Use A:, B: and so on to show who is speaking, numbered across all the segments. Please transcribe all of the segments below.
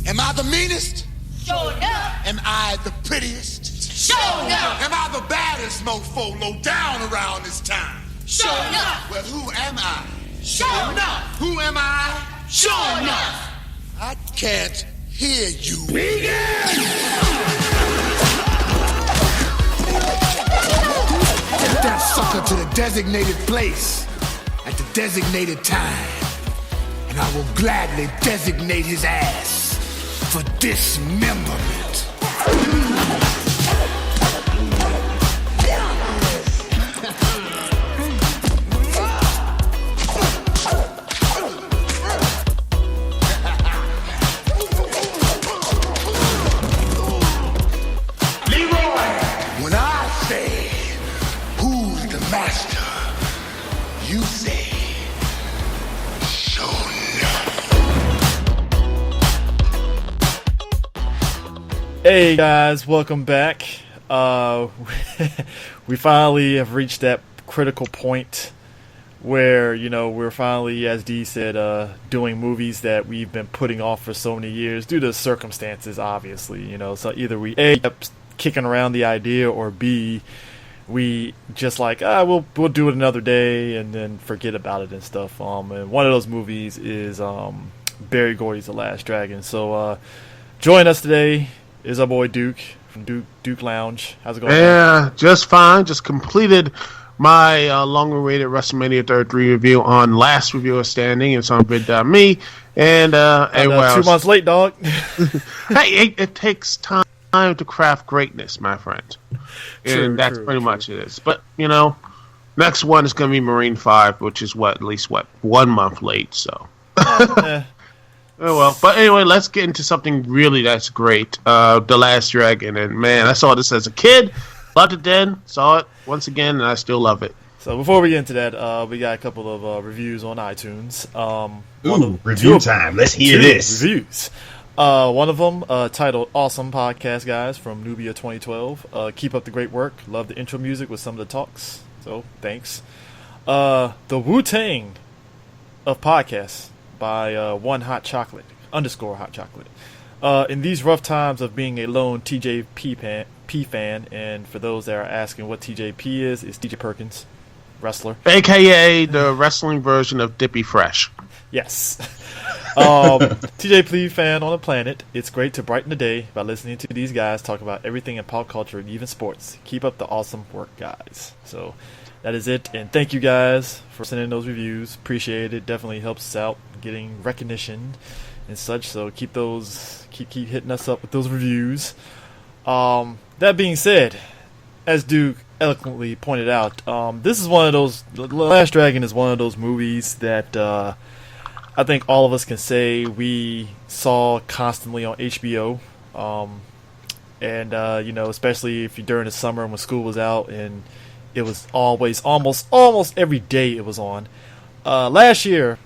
A: Am I the meanest?
B: Sure enough.
A: Am I the prettiest?
B: Sure enough.
A: Am I the baddest mofo low down around this town?
B: Sure enough.
A: Well, who am I?
B: Sure enough.
A: Who am I?
B: Sure enough.
A: I can't hear you. Get that sucker to the designated place at the designated time, and I will gladly designate his ass for dismemberment. When I say, who's the master? You say, show enough.
C: Hey guys, welcome back. We finally have reached that critical point where, we're finally, as D said, doing movies that we've been putting off for so many years due to circumstances, obviously, So either we A, kept kicking around the idea, or B, we just like, we'll do it another day and then forget about it and stuff. And one of those movies is Barry Gordy's The Last Dragon. So join us today is our boy Duke from Duke Lounge. How's it going?
D: Yeah, just fine. Just completed my long-awaited WrestleMania 33 review on Last Reviewer Standing. It's on vid.me. And
C: 2 months late, dog.
D: Hey, it takes time to craft greatness, my friend. And that's pretty much it is. But, next one is going to be Marine 5, which is at least 1 month late, so. Oh, well. But anyway, let's get into something really that's great. The Last Dragon. And, man, I saw this as a kid. Loved it then. Saw it once again, and I still love it.
C: So before we get into that, we got a couple of reviews on iTunes.
E: Review time. Let's hear this.
C: Reviews. One of them titled Awesome Podcast Guys from Nubia 2012. Keep up the great work. Love the intro music with some of the talks. So, thanks. The Wu-Tang of podcasts by One Hot Chocolate, _Hot Chocolate. In these rough times of being a lone TJP fan, and for those that are asking what TJP is, it's TJ Perkins, wrestler.
D: AKA the wrestling version of Dippy Fresh.
C: Yes. TJP fan on the planet. It's great to brighten the day by listening to these guys talk about everything in pop culture and even sports. Keep up the awesome work, guys. So that is it, and thank you guys for sending those reviews. Appreciate it. Definitely helps us out getting recognition and such. So keep hitting us up with those reviews. That being said, as Duke eloquently pointed out, this is one of those. The Last Dragon is one of those movies that I think all of us can say we saw constantly on HBO, and especially if you're during the summer when school was out, and it was always almost every day it was on. Last year,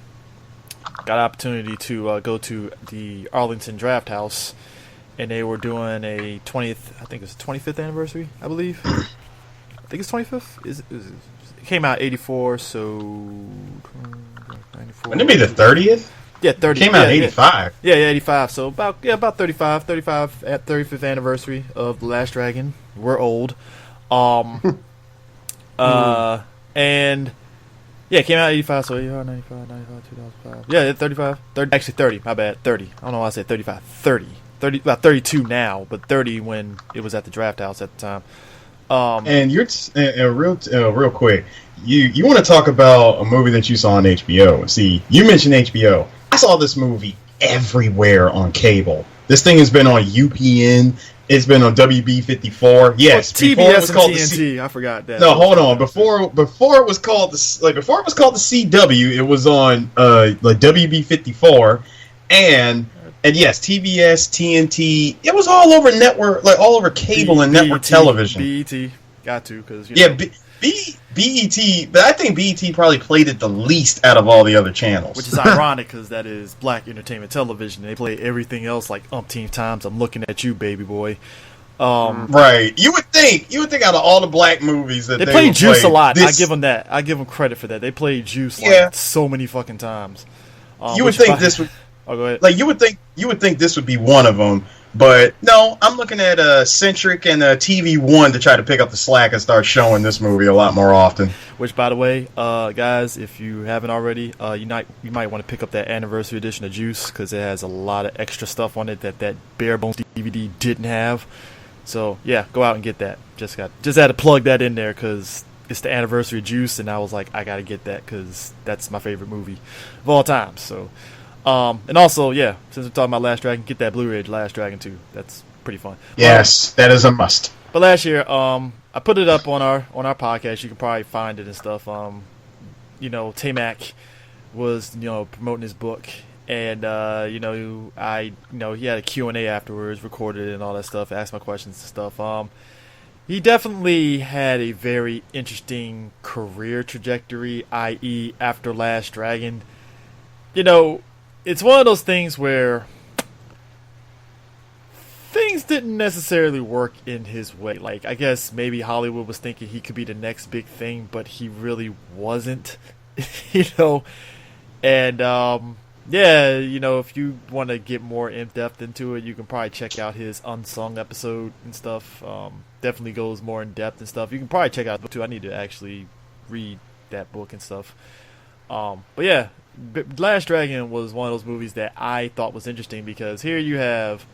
C: got an opportunity to go to the Arlington Draft House, and they were doing a 25th anniversary, I believe. I think it's 25th. It came out 84, so 94.
E: Wouldn't it be the 30th?
C: Yeah, 30.
E: It came out 85.
C: Yeah, 85. So about 35 at 35th anniversary of The Last Dragon. We're old. And yeah, it came out 85, so 85, 95, 95, 2005. Yeah, 35. 30, actually 30, my bad. 30. I don't know why I said 35. 30, about 32 now, but 30 when it was at the Draft House at the time.
E: And you're real quick. You want to talk about a movie that you saw on HBO? See, you mentioned HBO. I saw this movie everywhere on cable. This thing has been on UPN. It's been on WB54. Yes,
C: before it was called TNT. I forgot that.
E: No, hold on. Before it was called the CW, it was on WB54, and yes, TBS, TNT. It was all over network, all over cable and network television.
C: BET got to because
E: BET, but I think BET probably played it the least out of all the other channels.
C: Which is ironic because that is black entertainment television. They play everything else like umpteen times. I'm looking at you, baby boy.
E: Right. You would think out of all the black movies that
C: they play Juice a lot.
E: This...
C: I give them that. I give them credit for that. They play Juice so many fucking times.
E: You would think this would
C: Oh, go ahead.
E: Like you would think this would be one of them, but no. I'm looking at Centric and TV One to try to pick up the slack and start showing this movie a lot more often.
C: Which, by the way, guys, if you haven't already, you might want to pick up that anniversary edition of Juice because it has a lot of extra stuff on it that bare bones DVD didn't have. So yeah, go out and get that. Just had to plug that in there because it's the anniversary of Juice, and I was like, I gotta get that because that's my favorite movie of all time. So, and also, yeah, since we're talking about Last Dragon, get that Blu-ray of Last Dragon too. That's pretty fun.
E: Yes, that is a must.
C: But last year, I put it up on our podcast. You can probably find it and stuff. Tay-Mac was promoting his book, and he had a Q&A afterwards, recorded it and all that stuff, asked my questions and stuff. He definitely had a very interesting career trajectory, i.e., after Last Dragon. It's one of those things where things didn't necessarily work in his way. Like, I guess maybe Hollywood was thinking he could be the next big thing, but he really wasn't, And, if you want to get more in-depth into it, you can probably check out his Unsung episode and stuff. Definitely goes more in-depth and stuff. You can probably check out the book, too. I need to actually read that book and stuff. But, yeah, Last Dragon was one of those movies that I thought was interesting because here you have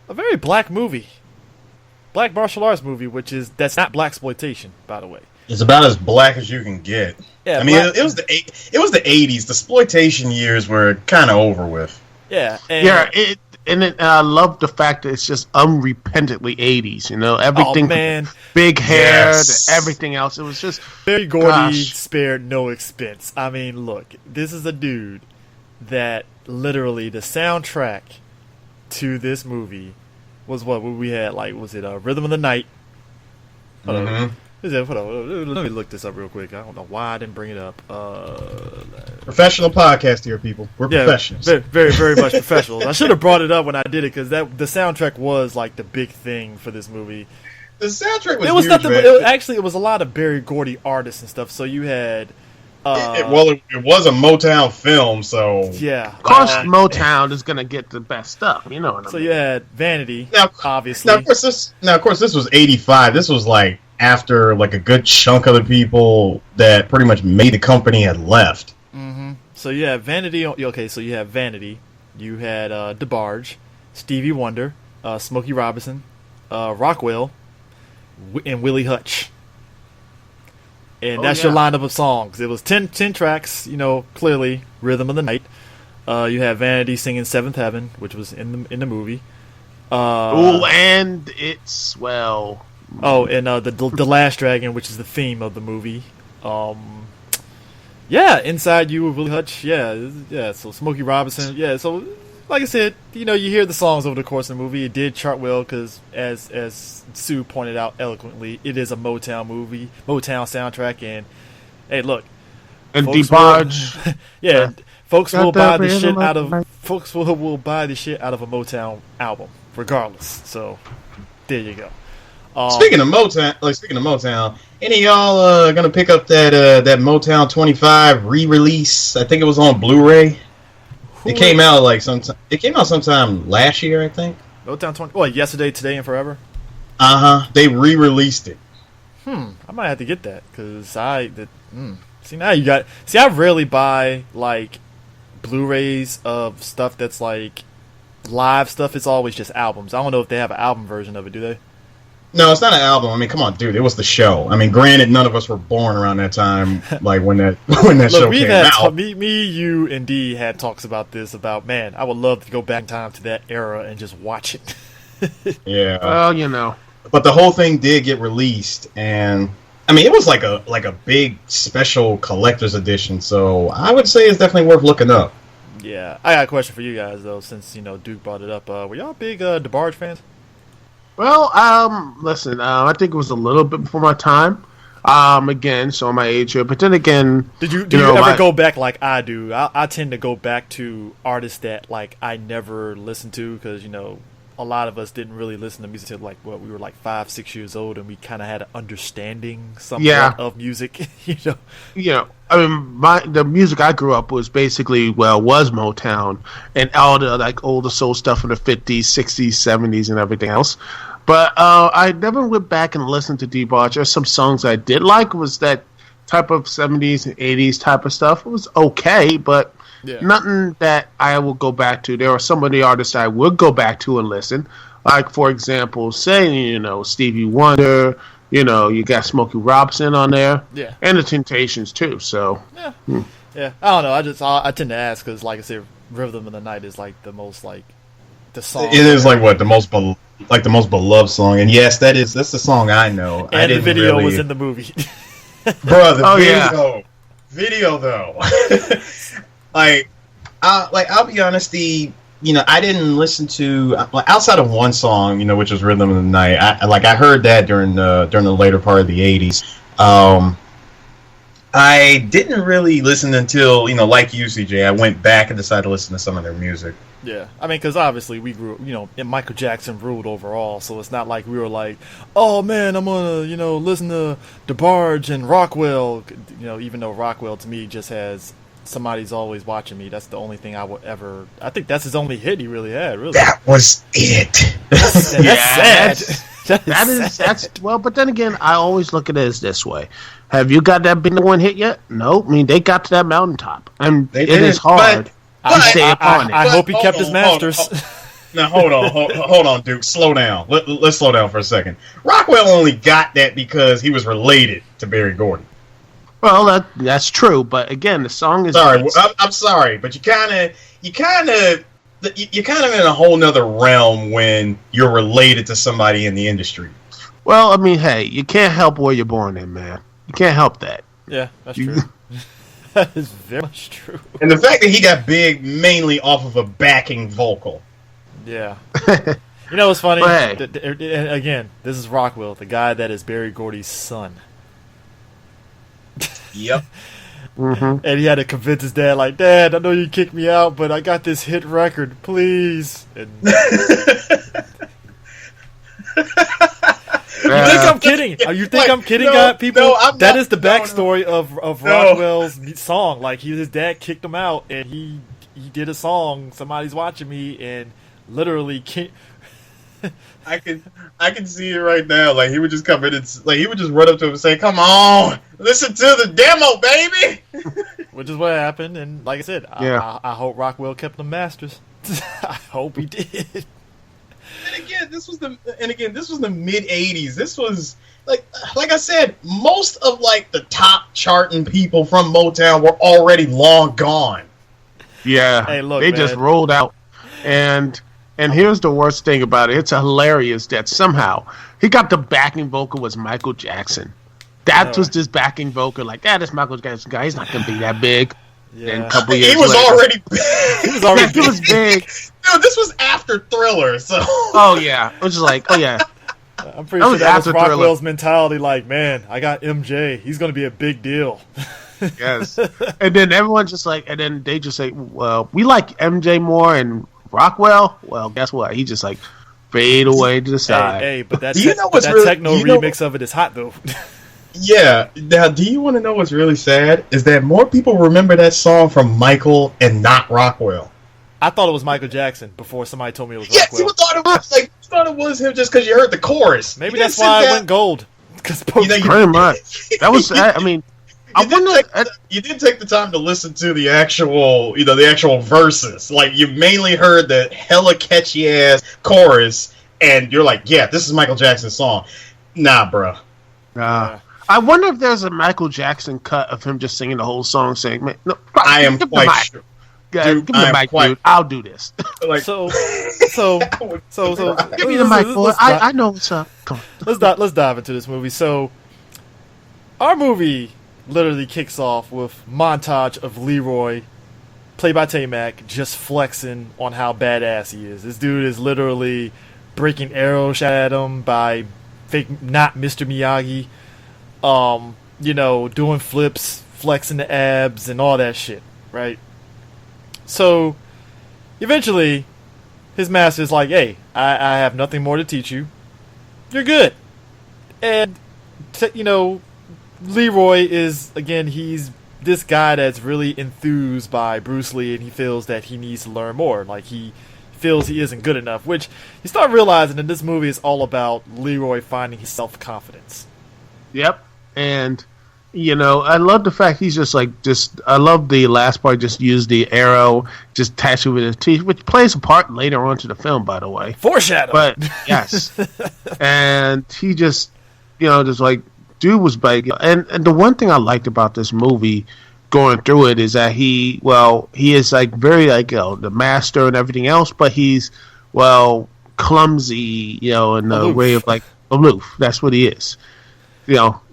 C: a very black movie, black martial arts movie, that's not blaxploitation, by the way.
E: It's about as black as you can get.
C: Yeah,
E: I mean, it was the 80s. The exploitation years were kind of over with.
C: Yeah,
D: I love the fact that it's just unrepentantly 80s. Everything, big hair, everything else. It was just
C: Barry Gordy spared no expense. I mean, look, this is a dude that literally the soundtrack to this movie was what we had. Like, was it Rhythm of the Night?
E: Mm-hmm.
C: Hold on, let me look this up real quick. I don't know why I didn't bring it up.
E: Professional podcast here, people. We're professionals.
C: Very, very, very much professionals. I should have brought it up when I did it because the soundtrack was like the big thing for this movie.
E: The soundtrack was
C: it was
E: huge,
C: nothing.
E: man.
C: It was a lot of Barry Gordy artists and stuff. So you had.
E: It was a Motown film, so
C: yeah.
D: Of course, Motown is gonna get the best stuff. You know what I mean?
C: So you had Vanity, obviously.
E: Now, of course, this was '85. This was like after like a good chunk of the people that pretty much made the company had left.
C: Mm-hmm. So you have Vanity. Okay, so you have Vanity. You had DeBarge, Stevie Wonder, Smokey Robinson, Rockwell, and Willie Hutch. And that's your lineup of songs. It was 10 tracks, clearly Rhythm of the Night. You have Vanity singing Seventh Heaven, which was in the movie.
D: And it's, well...
C: Oh, and the Last Dragon, which is the theme of the movie. Inside You with Willie Hutch. Yeah, so Smokey Robinson. Yeah, so like I said, you hear the songs over the course of the movie. It did chart well because, as Sue pointed out eloquently, it is a Motown movie, Motown soundtrack, and hey, look,
D: and DeBarge,
C: folks will buy the shit out of will buy the shit out of a Motown album, regardless. So there you go.
E: Speaking of Motown, any of y'all gonna pick up that Motown 25 re-release? I think it was on Blu-ray. It came out sometime last year, I think.
C: Motown 20. What, Yesterday, Today, and Forever?
E: They re-released it.
C: I might have to get that because see now you got. See, I rarely buy like Blu-rays of stuff that's like live stuff. It's always just albums. I don't know if they have an album version of it. Do they?
E: No, it's not an album. I mean, come on, dude. It was the show. I mean, granted, none of us were born around that time, like when that show came out.
C: Me, you, and D had talks about this. About, man, I would love to go back in time to that era and just watch it.
E: Yeah.
D: Well,
E: But the whole thing did get released, and I mean, it was like a big special collector's edition. So I would say it's definitely worth looking up.
C: Yeah, I got a question for you guys though, since Duke brought it up. Were y'all big DeBarge fans?
D: Well, listen, I think it was a little bit before my time. Again, so my age here, but then again,
C: do you ever go back like I do? I tend to go back to artists that like I never listened to because a lot of us didn't really listen to music until like what we were like 5-6 years old, and we kind of had an understanding somewhat of music.
D: I mean, the music I grew up was basically was Motown and all the like older soul stuff from the 50s, 60s, 70s, and everything else. But I never went back and listened to Debauch. There's some songs I did like. Was that type of 70s and 80s type of stuff. It was okay, but nothing that I will go back to. There are some of the artists I would go back to and listen. Like, for example, say, Stevie Wonder, you got Smokey Robinson on there.
C: Yeah.
D: And the Temptations, too, so.
C: Yeah. Yeah. I don't know. I tend to ask because, like I said, Rhythm of the Night is, like, the most, like, the song.
E: It is, like, what, the most beloved song. And, yes, that's the song I know.
C: And the video was in the movie.
E: Bro, the video, though. I'll be honest, I didn't listen to outside of one song, which was Rhythm of the Night. I heard that during the later part of the '80s. I didn't really listen until like you, CJ. I went back and decided to listen to some of their music.
C: Yeah, I mean, because obviously we grew, and Michael Jackson ruled overall, so it's not like we were like, oh man, I'm gonna, listen to DeBarge and Rockwell, even though Rockwell to me just has Somebody's Always Watching Me. That's the only thing I would ever. I think that's his only hit he really had. Really,
E: that was it.
C: That's sad.
D: That's well, but then again, I always look at it as this way. Have you got that big one hit yet? No, I mean they got to that mountaintop, and it is hard. To stay upon it.
C: I hope he kept his masters.
E: Now hold on, Duke. Slow down. Let's slow down for a second. Rockwell only got that because he was related to Barry Gordy.
D: Well, that's true, but again, the song is.
E: Sorry, I'm sorry, but you kind of in a whole nother realm when you're related to somebody in the industry.
D: Well, I mean, hey, you can't help where you're born in, man. You can't help that.
C: Yeah, that's true. That is very much true.
E: And the fact that he got big mainly off of a backing vocal.
C: Yeah. What's funny?
D: Hey.
C: Again, this is Rockwell, the guy that is Barry Gordy's son.
E: Yep.
D: Mm-hmm.
C: And he had to convince his dad, like, Dad, I know you kicked me out, but I got this hit record, please. And You think I'm kidding? You think I'm kidding, people?
E: No, I'm
C: that
E: not,
C: is the backstory of Rockwell's song. Like, his dad kicked him out, and he did a song, Somebody's Watching Me, and literally
E: I can see it right now. Like, he would just come in and he would just run up to him and say, "Come on, listen to the demo, baby."
C: Which is what happened, and like I said, I hope Rockwell kept the masters. I hope he did.
E: And again, this was the mid '80s. This was like I said, most of the top charting people from Motown were already long gone.
D: Yeah,
C: hey, look,
D: they
C: man.
D: just rolled out, and here's the worst thing about it. It's hilarious that somehow he got the backing vocal was Michael Jackson. That was this backing vocal. Like, this Michael Jackson guy, he's not going to be that big.
C: Yeah.
D: And a couple years
E: He was
D: later,
E: already big.
C: He was already
D: he was big.
E: Dude, this was after Thriller, so.
D: Oh, yeah. It was just like, oh, yeah.
C: I'm pretty sure that was Rockwell's mentality. Like, man, I got MJ. He's going to be a big deal.
D: Yes. And then everyone's just like, and then they just say, well, we like MJ more and Rockwell. Well, guess what? He just fade away to the side.
C: Hey, but that,
E: really,
C: techno remix of it is hot, though.
E: Yeah. Now, do you want to know what's really sad? Is that more people remember that song from Michael and not Rockwell.
C: I thought it was Michael Jackson before somebody told me it was
E: Yes,
C: Rockwell.
E: you thought it was him just because you heard the chorus.
C: Maybe that's why I went gold.
D: Pretty much. That was, I mean,
E: you didn't take the time to listen to the actual, the actual verses. Like, you mainly heard the hella catchy ass chorus, and you're like, yeah, this is Michael Jackson's song. Nah, bro.
D: I wonder if there's a Michael Jackson cut of him just singing the whole song, saying, "No,
E: I am quite sure.
D: Dude, give me the mic, dude. I'll do this."
E: Like,
C: so
D: give me the mic, boy. I know what's up. Come on.
C: Let's dive into this movie. So, our movie literally kicks off with montage of Leroy, played by T-Mac, just flexing on how badass he is. This dude is literally breaking arrows shot at him by not Mr. Miyagi, doing flips, flexing the abs, and all that shit, right? So, eventually, his master's like, hey, I have nothing more to teach you. You're good. And, Leroy is, again, he's this guy that's really enthused by Bruce Lee, and he feels that he needs to learn more. Like, he feels he isn't good enough, which you start realizing that this movie is all about Leroy finding his self-confidence.
D: Yep. And, I love the fact he's I love the last part, just use the arrow, just attach it with his teeth, which plays a part later on to the film, by the way.
C: Foreshadow.
D: But, yes. And he just, just like, dude was big. And the one thing I liked about this movie going through it is that he is like very like, the master and everything else, but he's, clumsy, in the way of like aloof. That's what he is.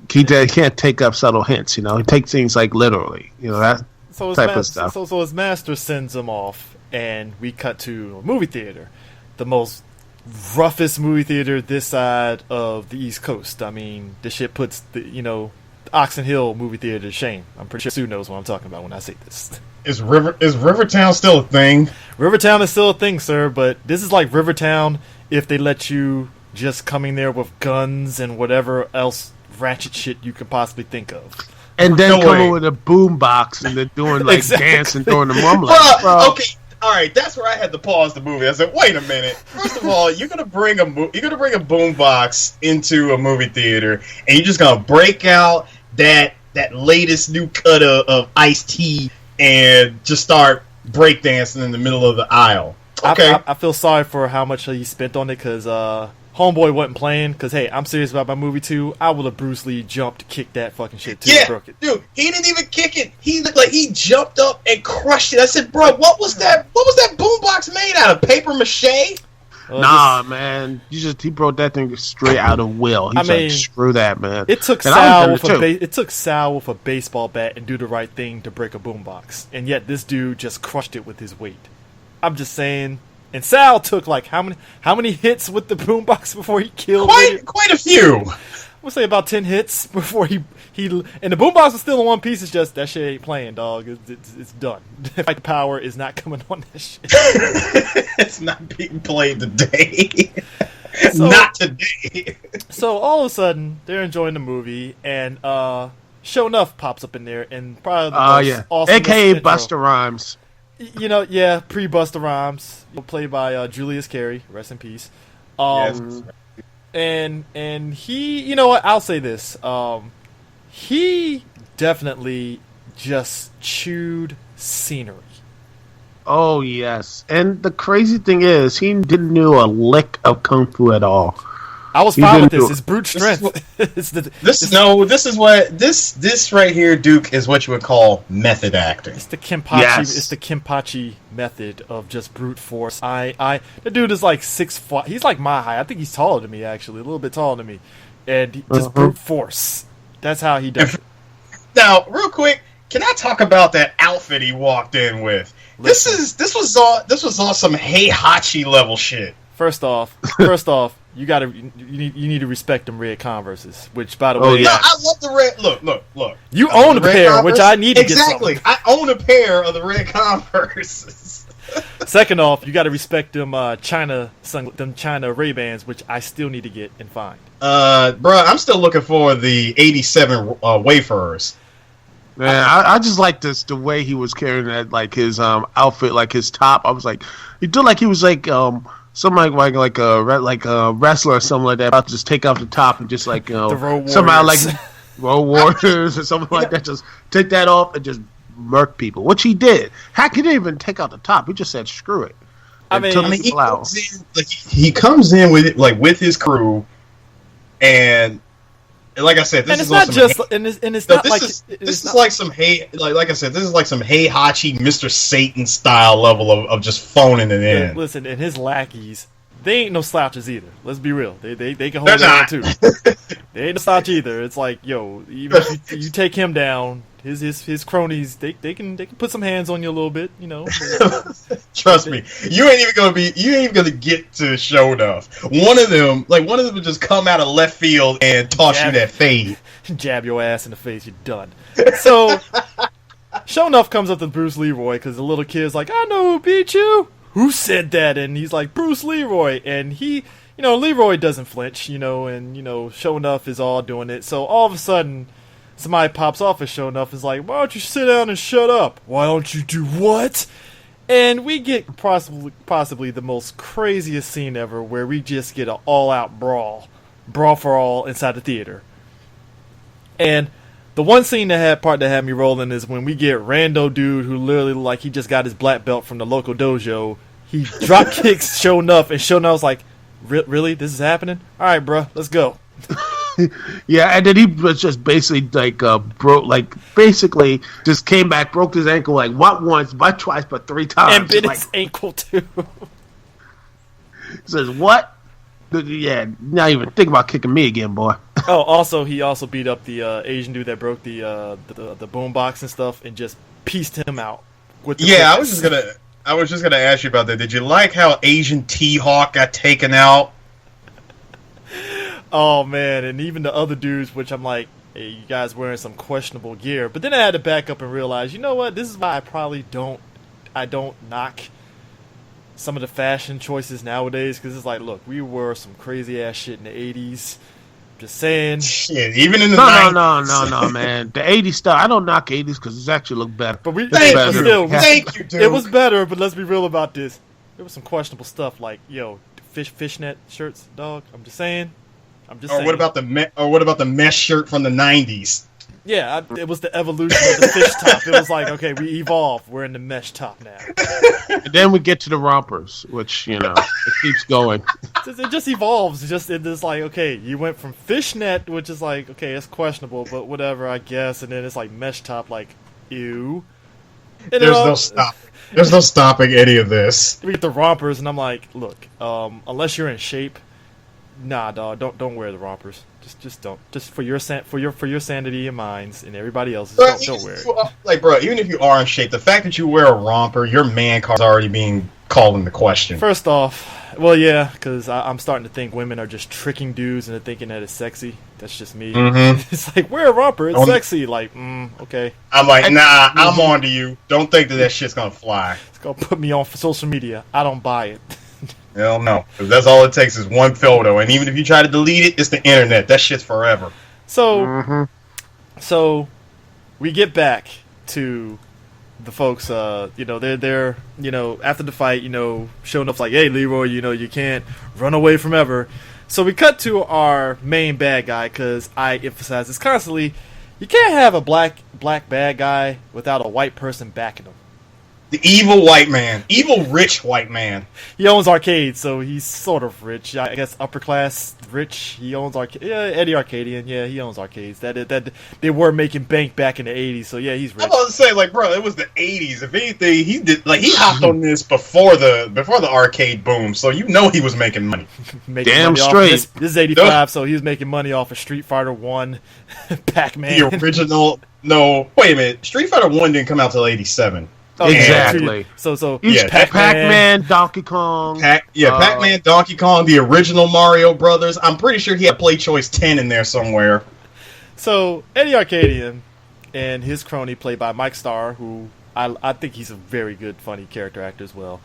D: He can't take up subtle hints. He takes things like literally. That type of stuff.
C: So his master sends him off, and we cut to a movie theater, the most roughest movie theater this side of the East Coast. I mean, this shit puts the Oxon Hill movie theater to shame. I'm pretty sure Sue knows what I'm talking about when I say this.
E: Is Rivertown still a thing?
C: Rivertown is still a thing, sir, but this is like Rivertown if they let you just come in there with guns and whatever else ratchet shit you could possibly think of.
D: And then coming with a boom box and they're doing like dance and throwing the mum.
E: Okay, all right, that's where I had to pause the movie. I said, wait a minute. First of all, you're gonna bring a boom box into a movie theater, and you're just gonna break out that latest new cut of Ice-T and just start breakdancing in the middle of the aisle. Okay,
C: I feel sorry for how much he spent on it because Homeboy wasn't playing. Because hey, I'm serious about my movie too. I would have Bruce Lee jumped to kick that fucking shit too.
E: Yeah,
C: broke it.
E: Dude, he didn't even kick it. He looked like he jumped up and crushed it. I said, bro, what was that? What was that boombox made out of? Paper mache?
D: Man, he brought that thing straight out of Will. He's like, screw that, man.
C: It took Sal with a baseball bat and do the right thing to break a boombox, and yet this dude just crushed it with his weight. I'm just saying. And Sal took like how many hits with the boombox before he killed it?
E: Quite a few.
C: We'll say about 10 hits before he and the boombox was still in one piece. It's just that shit ain't playing, dog. It's done. Fight the power is not coming on that shit.
E: It's not being played today. Not today.
C: So all of a sudden they're enjoying the movie, and Show Enough pops up in there, and probably the most awesome
D: AKA
C: intro.
D: Busta Rhymes.
C: Pre-Busta Rhymes, played by Julius Carey, rest in peace.
E: Yes.
C: And he, you know what? I'll say this: he definitely just chewed scenery.
D: Oh yes, and the crazy thing is, he didn't know a lick of kung fu at all.
C: I was fine with this. It's brute strength.
E: This right here, Duke, is what you would call method acting.
C: It's the Kenpachi. Yes. It's the Kenpachi method of just brute force. The dude is like 6'5". He's like my height. I think he's taller than me, actually, a little bit taller than me, and just brute force. That's how he does it.
E: Now, real quick, can I talk about that outfit he walked in with? This was all some Heihachi level shit.
C: First off, you need to respect them red Converses. Which, by the way,
E: no, I love the red. Look.
C: You own a pair,
E: Converse?
C: which I need to
E: exactly.
C: get. Exactly,
E: I own a pair of the red Converses.
C: Second off, you got to respect them China Ray-Bans, which I still need to get and find.
E: Bro, I'm still looking for the '87 Wayfarers.
D: Man, I just like the way he was carrying that, like his outfit, like his top. I was like, he looked like he was like something like a wrestler or something like that, about to just take off the top and just like somehow like Road Warriors or something like that. Just take that off and just murk people, which he did. Heck, he didn't even take out the top. He just said screw it.
E: He comes in with it, like with his crew, and like I said, this is like some Heihachi Mr. Satan style level of just phoning it in.
C: Listen, and his lackeys, they ain't no slouches either. Let's be real. They can hold down too. They ain't no slouch either. It's like, yo, even if you take him down, his cronies, they can put some hands on you a little bit, you know.
E: Trust me, you ain't even gonna get to Show Enough. One of them would just come out of left field and toss you that fade.
C: Jab your ass in the face, you're done. So Show Enough comes up to Bruce Leroy because the little kid's like, I know who beat you. who said that? And he's like, Bruce Leroy. And he, Leroy doesn't flinch, and, Show Enough is all doing it. So all of a sudden, somebody pops off as Show Enough is like, why don't you sit down and shut up? Why don't you do what? And we get possibly the most craziest scene ever where we just get an all-out brawl for all inside the theater. And the one scene that had me rolling is when we get rando dude who literally like he just got his black belt from the local dojo. He drop kicks Show Enough, and Show Enough's like, really? This is happening? All right, bro, let's go.
D: Yeah, and then he was just basically basically just came back, broke his ankle like what once, but twice, but 3 times,
C: and bit his ankle too.
D: He says what? Yeah, not even think about kicking me again, boy.
C: Oh, he also beat up the Asian dude that broke the boom box and stuff, and just pieced him out. With the
E: I was just gonna ask you about that. Did you like how Asian T-Hawk got taken out?
C: Oh man, and even the other dudes, which I'm like, hey, you guys wearing some questionable gear. But then I had to back up and realize, you know what? This is why I don't knock some of the fashion choices nowadays, because it's like, look, we wore some crazy ass shit in the 80s. Just saying.
E: Shit, even in the 90s.
D: No, man. The 80s stuff, I don't knock 80s because it actually look better.
E: But thank you, dude.
C: It was better, but let's be real about this. There was some questionable stuff like, fishnet shirts, dog. I'm just saying.
E: What about the mesh shirt from the 90s?
C: Yeah, it was the evolution of the fish top. It was like, okay, we evolved. We're in the mesh top now.
D: And then we get to the rompers, which, it keeps going.
C: It just evolves. It's like, okay, you went from fishnet, which is like, okay, it's questionable, but whatever, I guess. And then it's like mesh top, like, ew. And
E: There's no stopping any of this.
C: We get the rompers, and I'm like, look, unless you're in shape, nah, dog, don't wear the rompers. Just don't. Just for your sanity and minds and everybody else's. Don't wear it.
E: Like, bro, even if you are in shape, the fact that you wear a romper, your man card's already being called into question.
C: First off, well, yeah, because I'm starting to think women are just tricking dudes into thinking that it's sexy. That's just me.
E: Mm-hmm.
C: It's like, wear a romper, it's sexy. Like, okay.
E: I'm like, nah, I'm on to you. Don't think that shit's gonna fly.
C: It's gonna put me on social media. I don't buy it.
E: Hell no. Because that's all it takes is one photo. And even if you try to delete it, it's the internet. That shit's forever.
C: So we get back to the folks, they're after the fight, showing up like, hey, Leroy, you can't run away from ever. So we cut to our main bad guy, because I emphasize this constantly. You can't have a black bad guy without a white person backing him.
E: The evil white man. Evil rich white man.
C: He owns arcades, so he's sort of rich. I guess upper class rich. He owns arcade. Yeah, Eddie Arcadian. Yeah, he owns arcades. That they were making bank back in the 80s, so yeah, he's rich.
E: I was gonna say, like, bro, it was the 80s. If anything, he hopped on this before the arcade boom, so he was making money.
D: Damn money straight.
C: This is 85, so he was making money off of Street Fighter 1, Pac-Man.
E: The original. No, wait a minute. Street Fighter 1 didn't come out till 87.
D: Oh, exactly.
C: So
E: yeah,
D: Pac-Man, Donkey Kong.
E: Pac-Man, Donkey Kong, the original Mario Brothers. I'm pretty sure he had Play Choice 10 in there somewhere.
C: So Eddie Arcadian and his crony, played by Mike Starr, who I think he's a very good, funny character actor as well.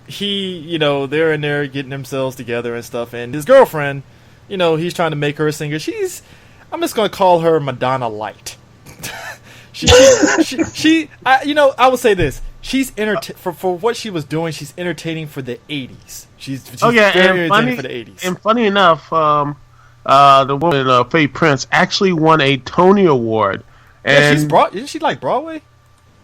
C: They're in there getting themselves together and stuff, and his girlfriend, he's trying to make her a singer. I'm just gonna call her Madonna Light. I would say this. She's for what she was doing. She's entertaining for the 80s. She's very entertaining for the 80s.
D: And funny enough, the woman Faye Prince actually won a Tony Award. And
C: isn't she like Broadway?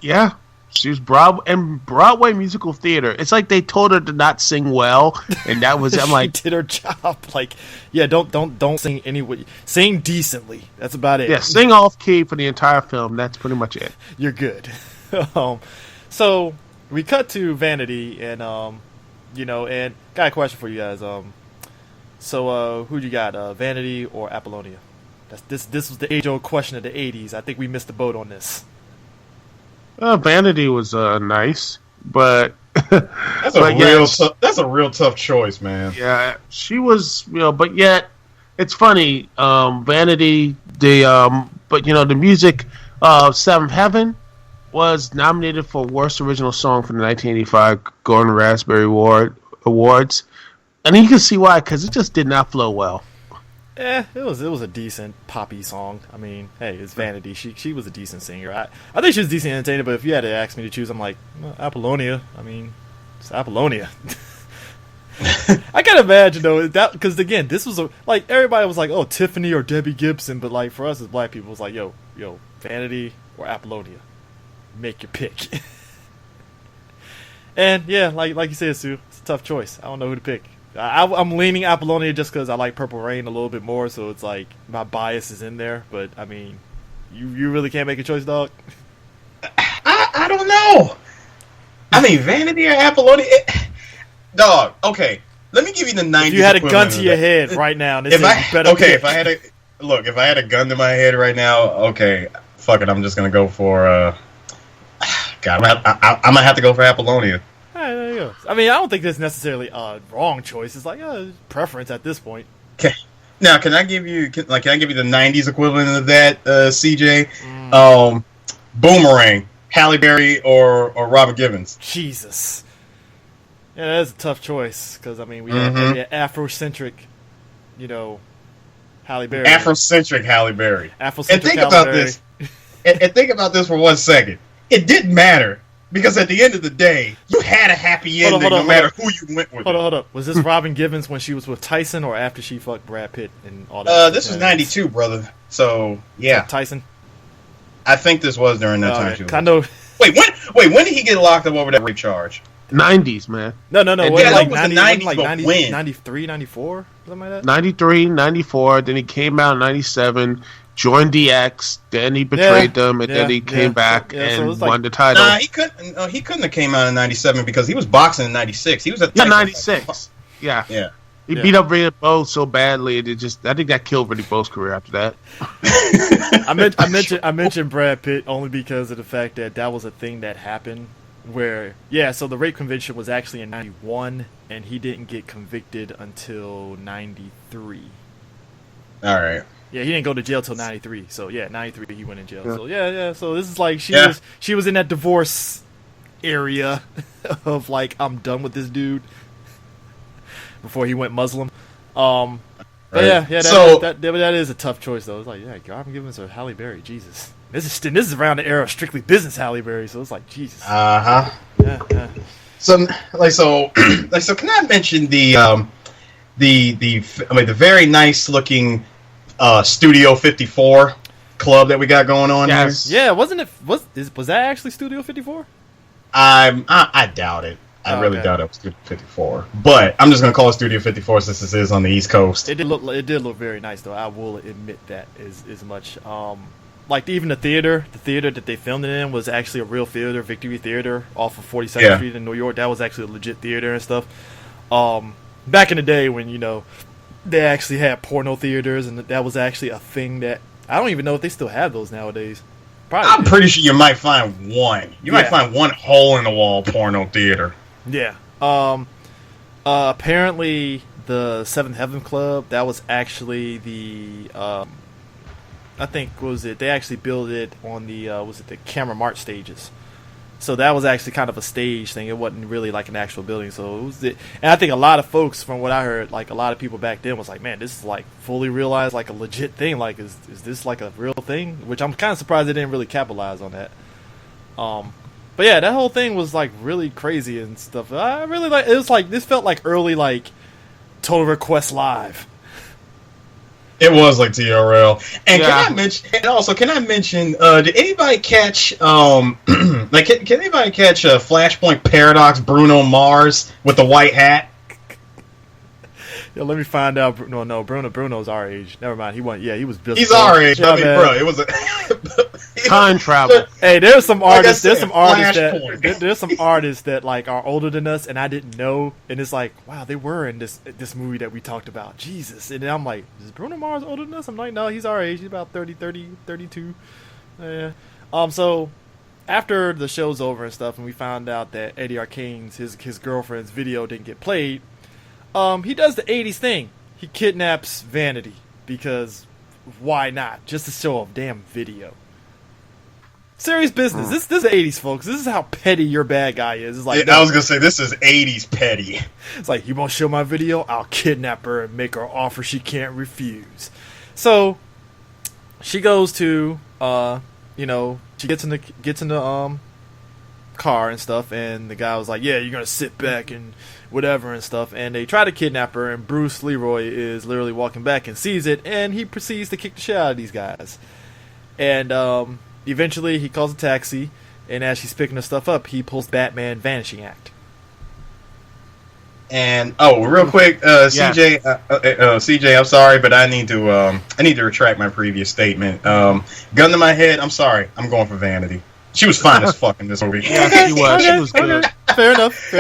D: Yeah, she's Broadway musical theater. It's like they told her to not sing well, and that was I'm like,
C: she did her job. Like, yeah, don't sing anyway. Sing decently. That's about it.
D: Yeah, sing off key for the entire film. That's pretty much it.
C: You're good. So we cut to Vanity, and and got a question for you guys. So who you got, Vanity or Apollonia? This was the age-old question of the 80s. I think we missed the boat on this.
D: Vanity was nice, but
E: that's a real tough choice, man.
D: Yeah, she was, but yet it's funny. Vanity, but the music of Seventh Heaven was nominated for Worst Original Song for the 1985 Golden Raspberry Awards, and you can see why, because it just did not flow well.
C: It was a decent poppy song. I mean, hey, it's Vanity. She was a decent singer. I think she was a decent entertainer, but if you had to ask me to choose, I'm like, well, Apollonia. I mean, it's Apollonia. I can't imagine though that, because again, this was like everybody was like, oh, Tiffany or Debbie Gibson, but like for us as black people, it was like, yo, Vanity or Apollonia, make your pick. And yeah, like you said, Sue, it's a tough choice. I don't know who to pick. I'm leaning Apollonia just because I like Purple Rain a little bit more, so it's like my bias is in there. But I mean, you really can't make a choice, dog.
E: I don't know. I mean, Vanity or Apollonia, dog. Okay, let me give you the 90s.
C: If you had a gun to your head right now, if I
E: had a gun to my head right now, okay, fuck it, I'm just gonna go for. God, I'm gonna have to go for Apollonia.
C: All right, there you go. I mean, I don't think that's necessarily a wrong choice. It's like preference at this point.
E: Okay. Now, can I give you the 90s equivalent of that, CJ? Boomerang, Halle Berry or Robert Givens?
C: Jesus. Yeah, that is a tough choice because I mean we had Afrocentric, Halle Berry.
E: Afrocentric Halle Berry.
C: Afrocentric
E: and think
C: Halle
E: about
C: Berry.
E: this. and think about this for 1 second. It didn't matter. Because at the end of the day, you had a happy ending no matter who you went with.
C: Hold on. Was this Robin Givens when she was with Tyson or after she fucked Brad Pitt and all that?
E: This was 92, brother. So, yeah.
C: Tyson?
E: I think this was during that time, too.
C: I know.
E: Wait, when did he get locked up over that rape charge?
D: 90s, man.
C: No.
E: Yeah,
C: Like
E: that was
C: 90,
E: the 90s,
C: like
E: but
C: 90,
E: when?
C: 93, 94? Something like that?
D: 93, 94, then he came out in 97, joined DX, then he betrayed them, and then he came back and won the title.
E: Nah, he couldn't have came out in 97 because he was boxing in 96. He was at
D: 96. Yeah. He beat up Riddick Bowe so badly, I think that killed Riddick Bowe's career after that.
C: I mentioned Brad Pitt only because of the fact that was a thing that happened where, so the rape conviction was actually in 91, and he didn't get convicted until 93.
E: All right.
C: Yeah, he didn't go to jail till 93. So, 93 he went in jail. So, so this is like she was in that divorce area of like, I'm done with this dude before he went Muslim. But
E: right.
C: that is a tough choice though. It's like, Robin Givens or Halle Berry, Jesus. This is around the era of Strictly Business Halle Berry, so it's like, Jesus.
E: Uh-huh.
C: Yeah.
E: So can I mention the very nice looking Studio 54 club that we got going on here?
C: Yeah, wasn't it? Was that actually Studio 54?
E: I doubt it. I really doubt it was Studio 54. But I'm just gonna call it Studio 54 since this is on the East Coast.
C: It did look very nice though. I will admit that as much. Like even the theater that they filmed it in was actually a real theater, Victory Theater, off of 42nd Street in New York. That was actually a legit theater and stuff. Back in the day when they actually had porno theaters, and that was actually a thing that I don't even know if they still have those nowadays. Probably.
E: I'm pretty sure you might find one. You might find one hole in the wall porno theater.
C: Yeah. Apparently, the Seventh Heaven Club, that was actually the I think they actually built it on the the Camera Mart stages. So that was actually kind of a stage thing. It wasn't really like an actual building. So and I think a lot of folks, from what I heard, like a lot of people back then was like, man, this is like fully realized, like a legit thing. Like, is this like a real thing? Which I'm kind of surprised they didn't really capitalize on that. But yeah, that whole thing was like really crazy and stuff. I really it was like, this felt like early like Total Request Live.
E: It was like TRL. And can I mention, did anybody catch can anybody catch Flashpoint Paradox Bruno Mars with the white hat?
C: Yeah, let me find out. No, Bruno's our age. Never mind. He was built.
E: He's our age.
C: Yeah,
E: I mean, bro, it was a
D: time travel.
C: Hey, there's some artists.
E: There's some artists
C: that like are older than us, and I didn't know. And it's like, wow, they were in this movie that we talked about. Jesus. And then I'm like, is Bruno Mars older than us? I'm like, no, he's our age. He's about 30, 32. Yeah. So after the show's over and stuff, and we found out that Eddie Arcane's his girlfriend's video didn't get played. He does the 80s thing. He kidnaps Vanity because why not? Just to show a damn video. Serious business. This is the 80s, folks. This is how petty your bad guy is. It's like,
E: I was gonna say this is 80s petty.
C: It's like, you won't show my video? I'll kidnap her and make her an offer she can't refuse. So she goes to, she gets in the car and stuff, and the guy was like, yeah, you're gonna sit back and whatever and stuff, and they try to kidnap her, and Bruce Leroy is literally walking back and sees it, and he proceeds to kick the shit out of these guys. And eventually he calls a taxi, and as she's picking her stuff up, he pulls Batman Vanishing Act.
E: And real quick, CJ, I'm sorry, but I need to retract my previous statement. Gun to my head, I'm sorry, I'm going for Vanity. She was fine as fuck in this movie.
D: Yeah, she was. She was good.
C: Fair enough.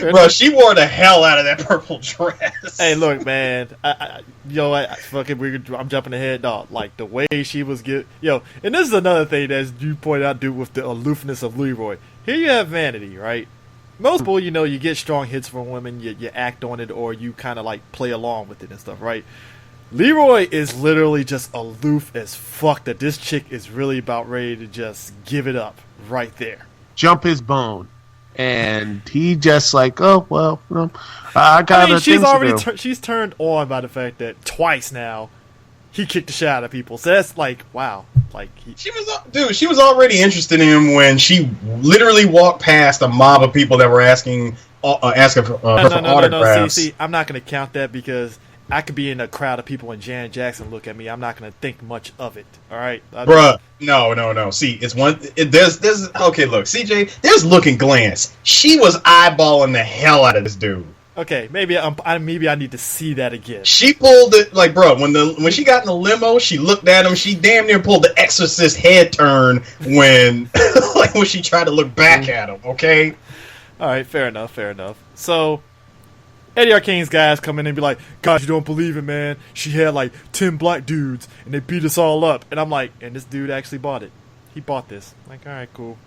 E: Bro, she wore the hell out of that purple dress.
C: Hey, look, man. I'm jumping ahead, dog. Like, the way she was and this is another thing that you pointed out, dude, with the aloofness of Leroy. Here you have Vanity, right? Most people, you get strong hits from women, you act on it, or you kind of, like, play along with it and stuff, right? Leroy is literally just aloof as fuck, that this chick is really about ready to just give it up right there.
D: Jump his bone. And he just like, oh, well, I got other things to do.
C: She's turned on by the fact that twice now he kicked the shit out of people. So that's like, wow. Like
E: she was already interested in him when she literally walked past a mob of people that were asking for autographs.
C: See, I'm not going to count that because I could be in a crowd of people and Janet Jackson look at me. I'm not going to think much of it. All right,
E: bruh. No. See, it's one. There's okay. Look, CJ. There's look and glance. She was eyeballing the hell out of this dude.
C: Okay, maybe I need to see that again.
E: She pulled it like, bro. When she got in the limo, she looked at him. She damn near pulled the Exorcist head turn when when she tried to look back at him. Okay.
C: All right, fair enough. So Eddie Arcane's guys come in and be like, God, you don't believe it, man. She had like 10 black dudes and they beat us all up. And I'm like, and this dude actually bought it. He bought this. I'm like, all right, cool.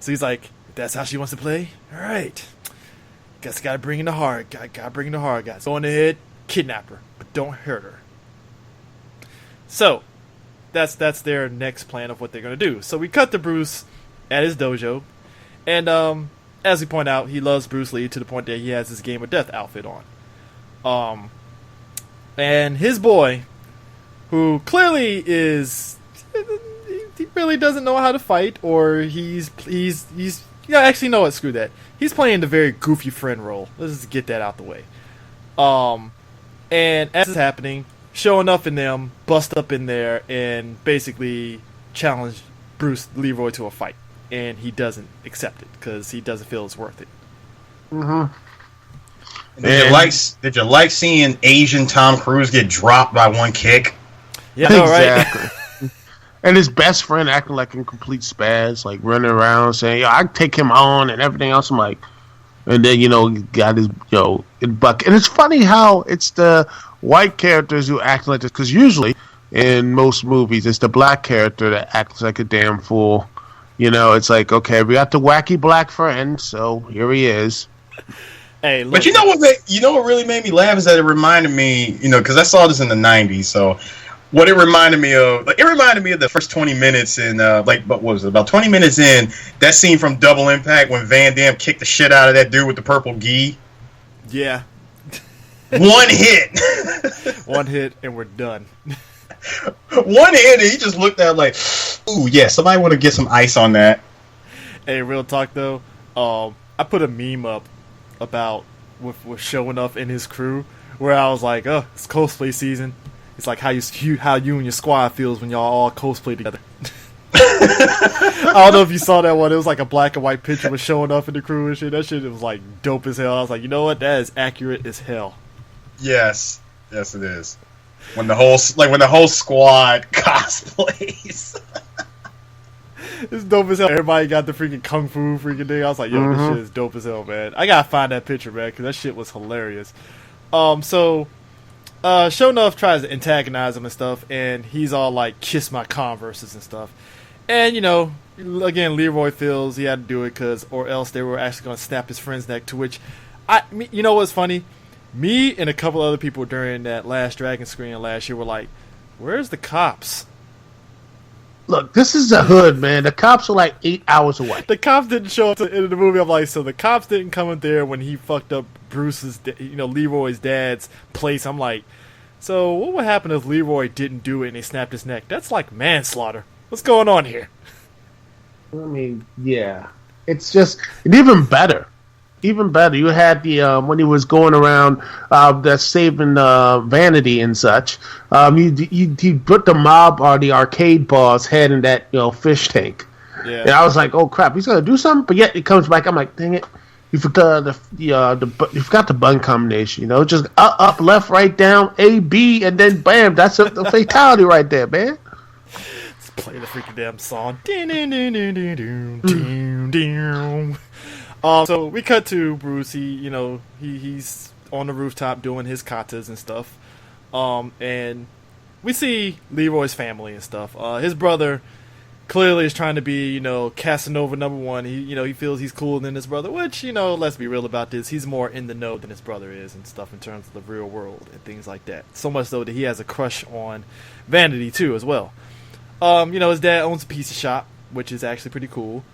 C: So he's like, that's how she wants to play? All right. Guess gotta bring in the hard guy. Gotta bring in the hard guy. Go on ahead, kidnap her, but don't hurt her. So that's their next plan of what they're gonna do. So we cut to Bruce at his dojo, and as we point out, he loves Bruce Lee to the point that he has his Game of Death outfit on. And his boy, who clearly is, he really doesn't know how to fight, or he's actually, no, screw that. He's playing the very goofy friend role. Let's just get that out the way. And as it's happening, Show Enough and them bust up in there and basically challenge Bruce Leroy to a fight. And he doesn't accept it because he doesn't feel it's worth it.
D: Mm-hmm.
E: Did you like seeing Asian Tom Cruise get dropped by one kick?
C: Yeah, no,
D: exactly.
C: Right?
D: And his best friend acting like a complete spaz, like running around saying, "Yo, I take him on" and everything else. I'm like, and then got his buck. And it's funny how it's the white characters who act like this, because usually in most movies it's the black character that acts like a damn fool. It's like, okay, we got the wacky black friend, so here he is.
C: Hey, look,
E: but what really made me laugh is that it reminded me, because I saw this in the '90s, so. What it reminded me of the first 20 minutes in, what was it, about 20 minutes in, that scene from Double Impact when Van Damme kicked the shit out of that dude with the purple gi.
C: Yeah.
E: One hit.
C: One hit, and we're done.
E: One hit, and he just looked at like, ooh, yeah, somebody want to get some ice on that.
C: Hey, real talk, though, I put a meme up about with Show Enough and his crew, where I was like, oh, it's cosplay season. It's like how you and your squad feels when y'all all cosplay together. I don't know if you saw that one. It was like a black and white picture with Showing Up in the crew and shit. That shit was like dope as hell. I was like, you know what? That is accurate as hell.
E: Yes, it is. When the whole squad cosplays.
C: It's dope as hell. Everybody got the freaking kung fu freaking thing. I was like, yo, This shit is dope as hell, man. I gotta find that picture, man, because that shit was hilarious. Show Enough tries to antagonize him and stuff, and he's all like, kiss my Converses and stuff. And, again, Leroy feels he had to do it or else they were actually going to snap his friend's neck, to which, you know what's funny? Me and a couple other people during that last Dragon screening last year were like, where's the cops?
D: Look, this is the hood, man. The cops are like 8 hours away.
C: The cops didn't show up in the movie. I'm like, so the cops didn't come in there when he fucked up Bruce's, Leroy's dad's place. I'm like, so what would happen if Leroy didn't do it and they snapped his neck? That's like manslaughter. What's going on here?
D: I mean, yeah. It's just even better. Even better. You had the when he was going around that saving Vanity and such. He put the mob or the arcade boss head in that fish tank.
C: Yeah.
D: And I was like, oh crap, he's gonna do something. But yet it comes back. I'm like, dang it, you forgot you forgot the button combination. Just up, left, right, down, A, B, and then bam, that's the fatality right there, man.
C: Let's play the freaking damn song. So we cut to Bruce. He's on the rooftop doing his katas and stuff. And we see Leroy's family and stuff. His brother clearly is trying to be, Casanova #1. He feels he's cooler than his brother, which, let's be real about this. He's more in the know than his brother is and stuff in terms of the real world and things like that. So much so that he has a crush on Vanity too as well. His dad owns a pizza shop, which is actually pretty cool.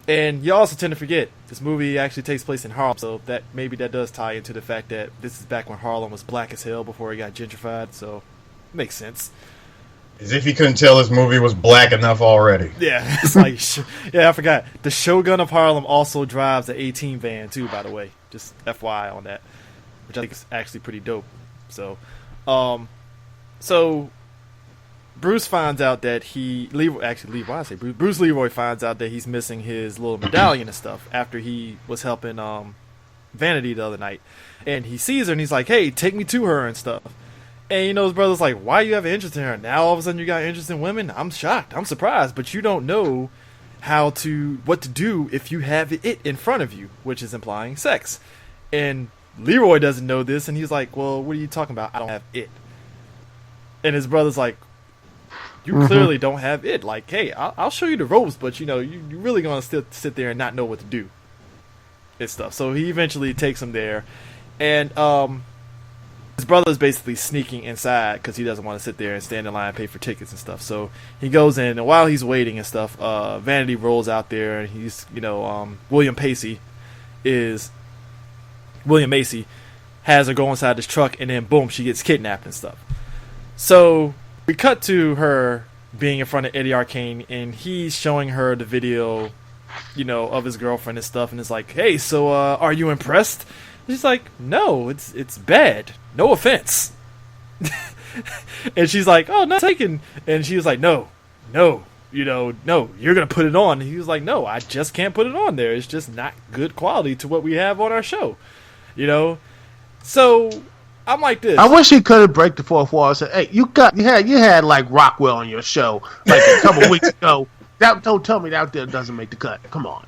C: And you also tend to forget this movie actually takes place in Harlem, so that does tie into the fact that this is back when Harlem was black as hell before it got gentrified, so it makes sense.
E: As if you couldn't tell this movie was black enough already.
C: Yeah, it's like, I forgot. The Shogun of Harlem also drives an 18 van too, by the way. Just FYI on that, which I think is actually pretty dope. So, Bruce finds out that Bruce Leroy finds out that he's missing his little medallion and stuff after he was helping Vanity the other night. And he sees her and he's like, hey, take me to her and stuff. And his brother's like, why you have an interest in her? Now all of a sudden you got interest in women? I'm shocked. I'm surprised. But you don't know what to do if you have it in front of you, which is implying sex. And Leroy doesn't know this and he's like, well, what are you talking about? I don't have it. And his brother's like, you clearly don't have it. Like, hey, I'll show you the ropes, but you're really gonna still sit there and not know what to do and stuff. So he eventually takes him there, and his brother's basically sneaking inside because he doesn't want to sit there and stand in line and pay for tickets and stuff. So he goes in, and while he's waiting and stuff, Vanity rolls out there, and he's William Macy has her go inside this truck, and then boom, she gets kidnapped and stuff. So we cut to her being in front of Eddie Arcane, and he's showing her the video, of his girlfriend and stuff, and it's like, hey, so are you impressed? And she's like, no, it's bad. No offense. And she's like, oh, not taken. And she was like, no, no, you're gonna put it on. And he was like, no, I just can't put it on there. It's just not good quality to what we have on our show, So I'm like this.
D: I wish he could have break the fourth wall and said, "Hey, you had like Rockwell on your show like a couple weeks ago. Don't tell me that doesn't make the cut. Come on."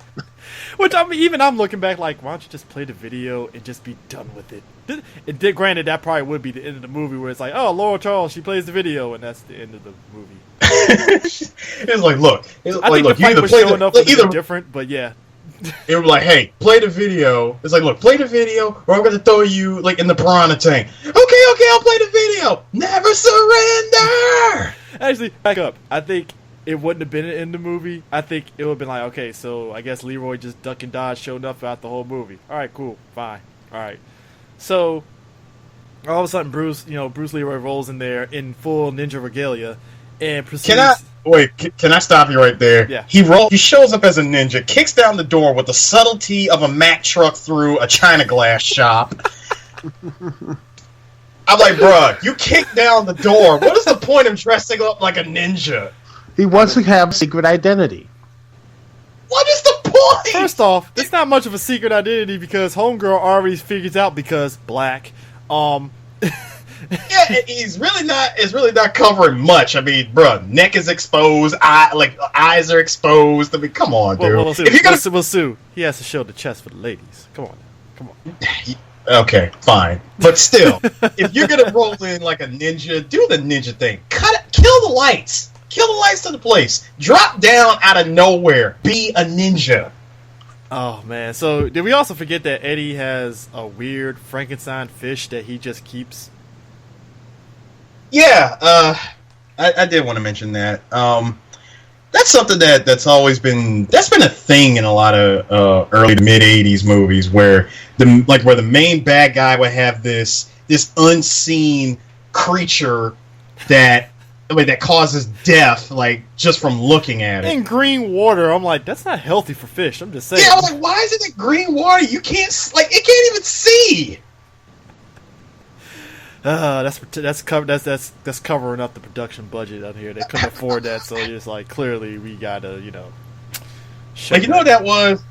C: Which I'm looking back like, why don't you just play the video and just be done with it? Granted, that probably would be the end of the movie where it's like, oh, Laura Charles, she plays the video, and that's the end of the movie.
E: It's like, look,
C: I think the fight was showing up either different, but yeah.
E: It was like, hey, play the video. It's like, look, play the video, or I'm going to throw you, like, in the piranha tank. Okay, I'll play the video. Never surrender!
C: Actually, back up. I think it wouldn't have been in the movie. I think it would have been like, okay, so I guess Leroy just duck and dodge showed up throughout the whole movie. All right, cool, fine. All right. So, all of a sudden, Bruce Leroy rolls in there in full ninja regalia and proceeds...
E: Can I stop you right there?
C: Yeah.
E: He shows up as a ninja, kicks down the door with the subtlety of a Mack truck through a China glass shop. I'm like, bruh, you kicked down the door. What is the point of dressing up like a ninja?
D: He wants to have a secret identity.
E: What is the point?
C: First off, it's not much of a secret identity because Homegirl already figures out because black.
E: Yeah, it's really not covering much. I mean, bruh, neck is exposed, eyes are exposed. I mean, come on, dude.
C: We'll sue. He has to show the chest for the ladies. Come on.
E: Okay, fine. But still, if you're gonna roll in like a ninja, do the ninja thing. Kill the lights. Kill the lights to the place. Drop down out of nowhere. Be a ninja.
C: Oh, man. So, did we also forget that Eddie has a weird Frankenstein fish that he just keeps?
E: Yeah, I did want to mention that. That's something that's always been a thing in a lot of early to mid '80s movies where the main bad guy would have this unseen creature that causes death just from looking at it.
C: In green water, I'm like, that's not healthy for fish. I'm just saying.
E: Yeah, I'm like, why is it in green water? You can't it can't even see.
C: That's covering up the production budget out here. They couldn't afford that, so it's like clearly we gotta,
E: you know what that was?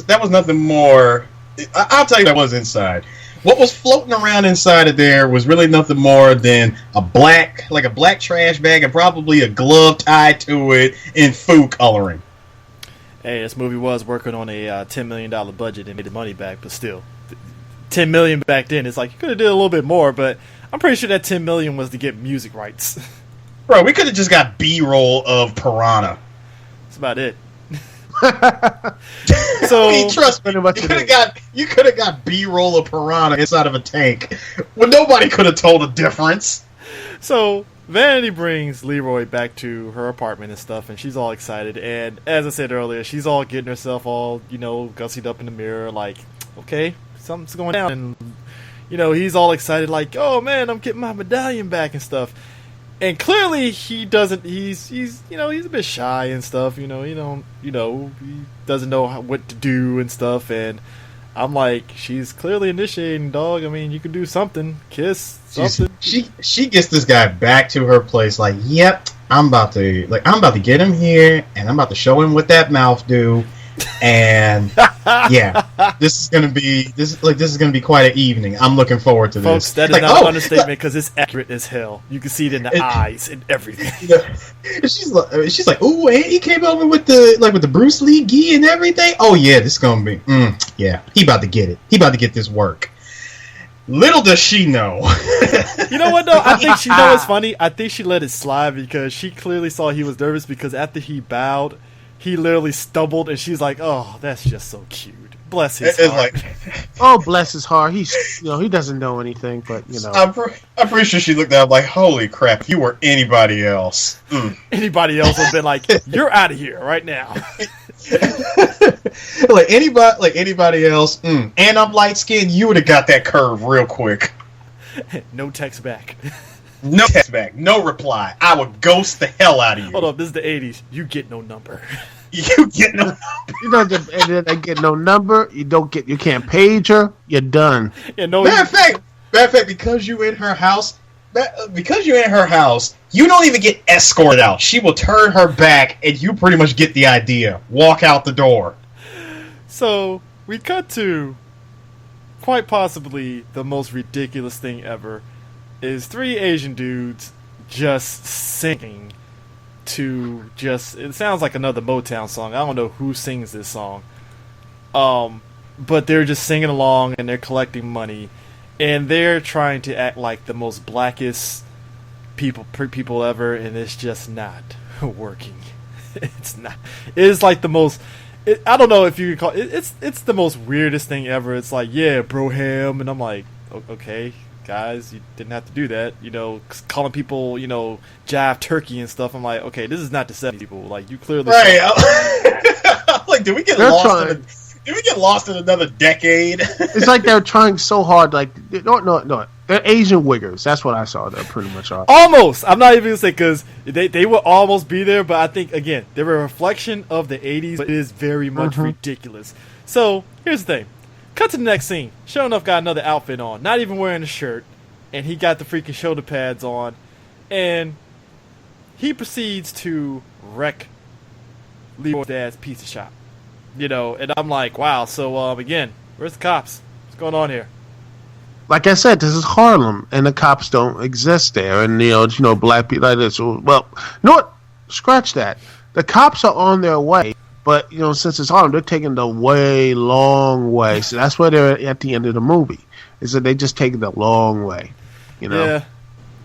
E: That was nothing more. I'll tell you what was inside. What was floating around inside of there was really nothing more than a black trash bag and probably a glove tied to it in food coloring.
C: Hey, this movie was working on a $10 million budget and made the money back, but still. $10 million back then, it's like you could have did a little bit more, but I'm pretty sure that $10 million was to get music rights.
E: Bro, we could have just got B-roll of Piranha.
C: That's about it. So
E: I mean, trust me, you could have got B-roll of Piranha inside of a tank. Well, nobody could have told the difference.
C: So Vanity brings Leroy back to her apartment and stuff, and she's all excited. And as I said earlier, she's all getting herself all gussied up in the mirror, like, okay, something's going down. And he's all excited, like, oh man, I'm getting my medallion back and stuff. And clearly he doesn't. He's a bit shy and stuff. He doesn't know what to do and stuff. And I'm like, she's clearly initiating, dog. I mean, you can do something, kiss something.
E: She gets this guy back to her place. Like, yep, I'm about to get him here, and I'm about to show him what that mouth do. And yeah, this is gonna be quite an evening. I'm looking forward to
C: Folks,
E: this.
C: that is not an understatement because it's accurate as hell. You can see it in the eyes and everything.
E: She's like, ooh, and he came over with the Bruce Lee gi and everything. Oh yeah, this is gonna be yeah. He about to get it. He about to get this work. Little does she know.
C: You know what though? I think she knows it's funny. I think she let it slide because she clearly saw he was nervous because after he bowed, he literally stumbled, and she's like, "Oh, that's just so cute. Bless his heart."
D: Oh, bless his heart. He's he doesn't know anything, but
E: I'm pretty sure she looked at him like, "Holy crap! If you were anybody else,
C: Anybody else would have been like, "You're out of here right now."
E: like anybody else, and I'm light skinned, you would have got that curve real quick."
C: No text back.
E: No text back. No reply. I would ghost the hell out of you.
C: Hold up, this is the 80s. You get no number.
E: You get no number.
D: And then I get no number. You can't page her. You're done.
C: Yeah, no.
E: Matter of fact, because you're in her house, you don't even get escorted out. She will turn her back, and you pretty much get the idea. Walk out the door.
C: So we cut to quite possibly the most ridiculous thing ever. Is 3 Asian dudes just singing to it sounds like another Motown song. I don't know who sings this song. But they're just singing along and they're collecting money and they're trying to act like the most blackest people ever, and it's just not working. It's not. It's like the most I don't know if you could call it, it's the most weirdest thing ever. It's like, yeah, bro ham, and I'm like, okay, guys, you didn't have to do that. Calling people, jive turkey and stuff. I'm like, okay, this is not the 70s people. Like, you clearly
E: right. I'm like, did we get lost in another decade?
D: It's like they're trying so hard. Like, no, they're Asian wiggers. That's what I saw. They're pretty much are.
C: Almost. I'm not even gonna say because they will almost be there, but I think again they're a reflection of the 80s. But it is very much ridiculous. So here's the thing. Cut to the next scene. Sure enough, got another outfit on. Not even wearing a shirt. And he got the freaking shoulder pads on. And he proceeds to wreck Leroy's dad's pizza shop. And I'm like, wow. So, again, where's the cops? What's going on here?
D: Like I said, this is Harlem. And the cops don't exist there. And, black people like this. Well, you know what? Scratch that. The cops are on their way. But, since it's Harlem, they're taking the way long way. So that's where they're at the end of the movie. Is that they just take the long way.
C: Yeah.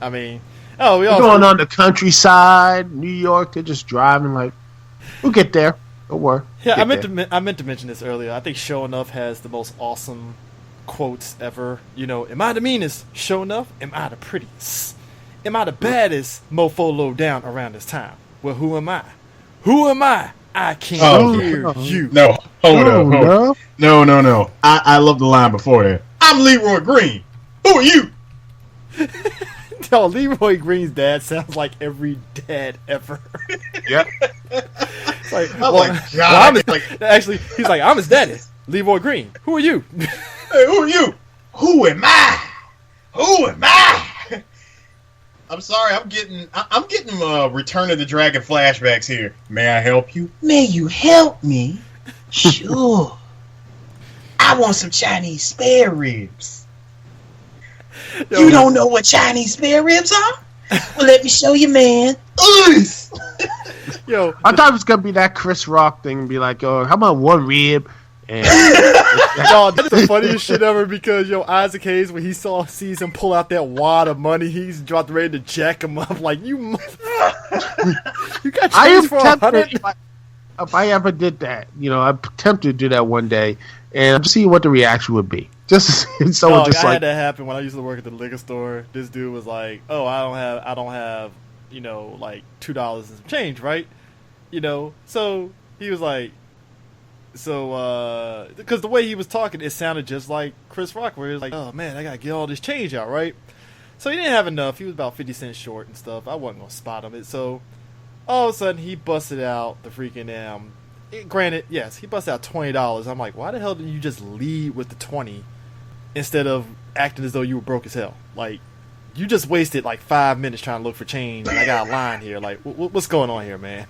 C: I mean, we
D: all going on the countryside, New York. They're just driving like, we'll get there. Don't worry.
C: Yeah, I meant to mention this earlier. I think Show Enough has the most awesome quotes ever. Am I the meanest? Show Enough. Am I the prettiest? Am I the baddest mofo low down around this time? Well, who am I? Who am I? I can't hear you.
E: No, hold up. No. I love the line before that. I'm Leroy Green. Who are you?
C: Yo, Leroy Green's dad sounds like every dad ever.
D: Yep.
C: It's like,
E: Oh my God.
C: Actually, he's like, I'm his daddy, Leroy Green. Who are you?
E: Hey, who are you? Who am I? Who am I? I'm sorry, I'm getting Return of the Dragon flashbacks here. May I help you? May you help me? Sure. I want some Chinese spare ribs.
C: Yo,
E: You don't know what Chinese spare ribs are? Well, let me show you, man.
C: Yo,
D: I thought it was gonna be that Chris Rock thing and be like, "Oh, how about one rib?" And
C: yo, that's the funniest shit ever because Isaac Hayes, when sees him pull out that wad of money, he's dropped ready to jack him up like you got
D: I am
C: change for
D: tempted.
C: $100.
D: If I ever did that, I'm tempted to do that one day and see what the reaction would be. Just to see someone
C: Dog,
D: just
C: I
D: like
C: had that happen when I used to work at the liquor store. This dude was like, "Oh, I don't have, like $2 and some change, right? So he was like, because the way he was talking, it sounded just like Chris Rock, where he was like, "Oh man, I gotta get all this change out, right?" So he didn't have enough. He was about 50 cents short and stuff. I wasn't gonna spot him. So all of a sudden, he busted out the freaking granted, yes, he busted out $20. I'm like, why the hell didn't you just lead with the 20 instead of acting as though you were broke as hell? Like, you just wasted like 5 minutes trying to look for change. And I got a line here. Like, what's going on here, man?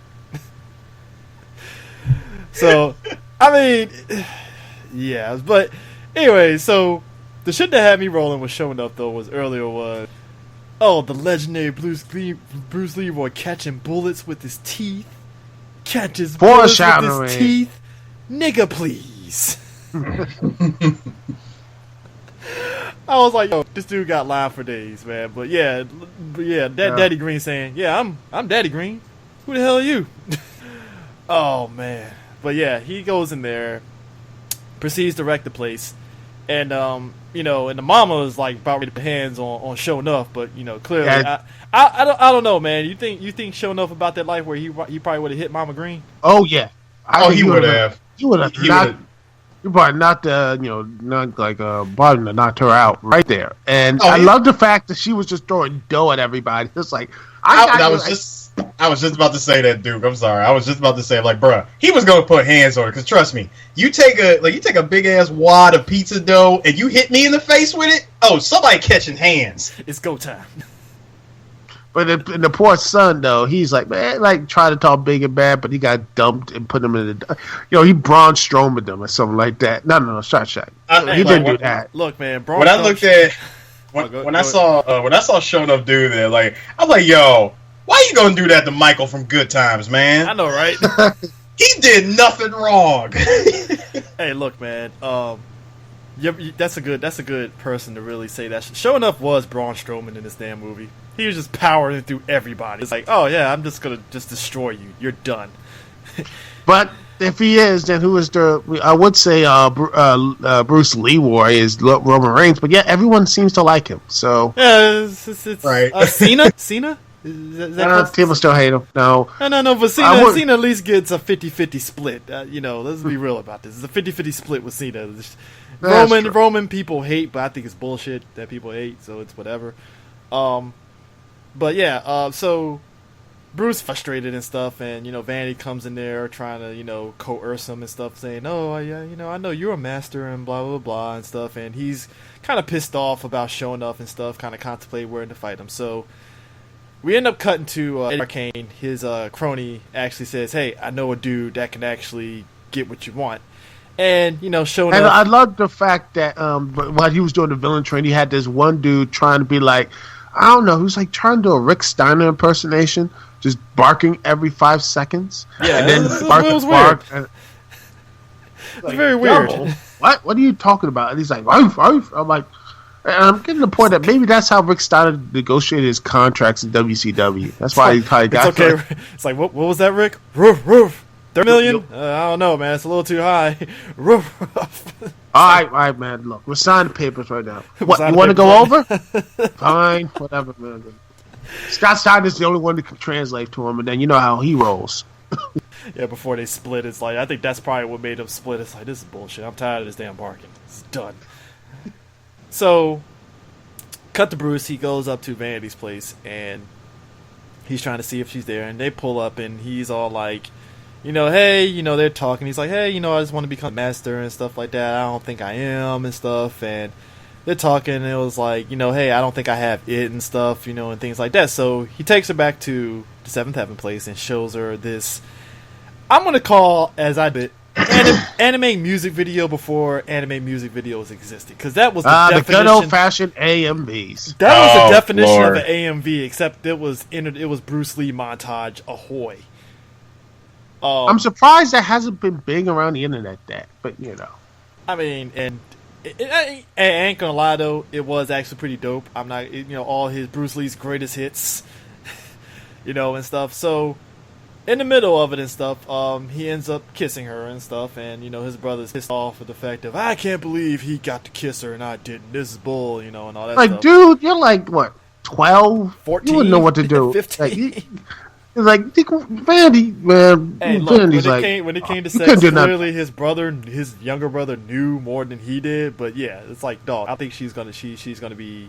C: So, I mean, yeah. But anyway, so the shit that had me rolling was showing up though was the legendary Bruce Leroy catching bullets with his teeth. Catches bullets with his teeth. Nigga, please. I was like, yo, this dude got live for days, man. But yeah, Daddy Green saying, yeah, I'm Daddy Green. Who the hell are you? Oh man. But yeah, he goes in there, proceeds to wreck the place, and and the mama is like about ready to put hands on Show Enough, but clearly, yeah. I don't know, man. You think Show Enough about that life where he probably would have hit Mama Green?
D: Oh yeah,
E: he would have.
D: He would have. You probably not Barton knocked her out right there. And I love the fact that she was just throwing dough at everybody. It's like I
E: was just about to say that, Duke. I'm sorry. I was just about to say, like, bruh, he was gonna put hands on her. Cause trust me, you take a big ass wad of pizza dough and you hit me in the face with it. Oh, somebody catching hands.
C: It's go time.
D: But the poor son though, he's like, man, like try to talk big and bad, but he got dumped and put him in the, he Braun Strowman them or something like that. No, shot. He didn't do that.
C: Look, man,
E: when I saw Show Enough do that, like, I'm like, yo. Why you gonna do that to Michael from Good Times, man?
C: I know, right?
E: He did nothing wrong.
C: Hey, look, man. That's a good person to really say that. Show Enough was Braun Strowman in this damn movie. He was just powering through everybody. It's like, oh yeah, I'm just gonna destroy you. You're done.
D: But if he is, then who is the? I would say Bruce Leroy is Roman Reigns, but yeah, everyone seems to like him. So
C: yeah, it's
E: right.
C: Cena.
D: People still hate him. No.
C: But Cena at least gets a 50-50 split. Let's be real about this. It's a 50-50 split with Cena. Roman people hate, but I think it's bullshit that people hate, so it's whatever. But yeah, so Bruce frustrated and stuff, and Vanity comes in there trying to coerce him and stuff, saying, "Oh yeah, I know you're a master and blah blah blah and stuff," and he's kind of pissed off about Showing Up and stuff, kind of contemplating where to fight him. So we end up cutting to Eddie Arcane. His crony actually says, "Hey, I know a dude that can actually get what you want." And Showing Up. And
D: I love the fact that while he was doing the villain train, he had this one dude trying to be like, I don't know, who's like trying to do a Rick Steiner impersonation, just barking every 5 seconds.
C: Yeah,
D: and then
C: bark. It's very weird.
D: What are you talking about? And he's like, "Arf, arf." I'm like, and I'm getting the point that maybe that's how Rick Steiner negotiated his contracts in WCW. That's why he probably got.
C: It's okay. It's like, what was that, Rick? Roof, roof. 30 million? I don't know, man. It's a little too high. Roof.
D: All right, man. Look, we're signing papers right now. What, you want to go over? Fine, whatever, man. Scott Steiner's the only one that can translate to him, and then you know how he rolls.
C: Yeah, before they split, it's like I think that's probably what made them split. It's like this is bullshit. I'm tired of this damn barking. It's done. So, cut to Bruce. He goes up to Vanity's place and he's trying to see if she's there. And they pull up and he's all like, hey, they're talking. He's like, hey, I just want to become a master and stuff like that. I don't think I am and stuff. And they're talking and it was like, hey, I don't think I have it and stuff, and things like that. So he takes her back to the Seventh Heaven place and shows her this. I'm going to call, as I did, anime music video before anime music videos existed. Because that was the definition. The good
D: old-fashioned AMVs.
C: That was the definition of an AMV, except it was Bruce Lee montage, ahoy.
D: I'm surprised that hasn't been big around the internet but,
C: I mean, and I ain't going to lie, though, it was actually pretty dope. I'm not, all his Bruce Lee's greatest hits, and stuff. So, in the middle of it and stuff, he ends up kissing her and stuff, and, his brother's pissed off with the fact of, I can't believe he got to kiss her and I didn't. This is bull, and all that stuff.
D: Like, dude, you're like, what, 12?
C: 14?
D: You wouldn't know what to do.
C: 15?
D: It's like, Vandy, man.
C: Hey, look,
D: when
C: it came to sex, clearly his younger brother knew more than he did, but yeah, it's like, dog, I think she's gonna be,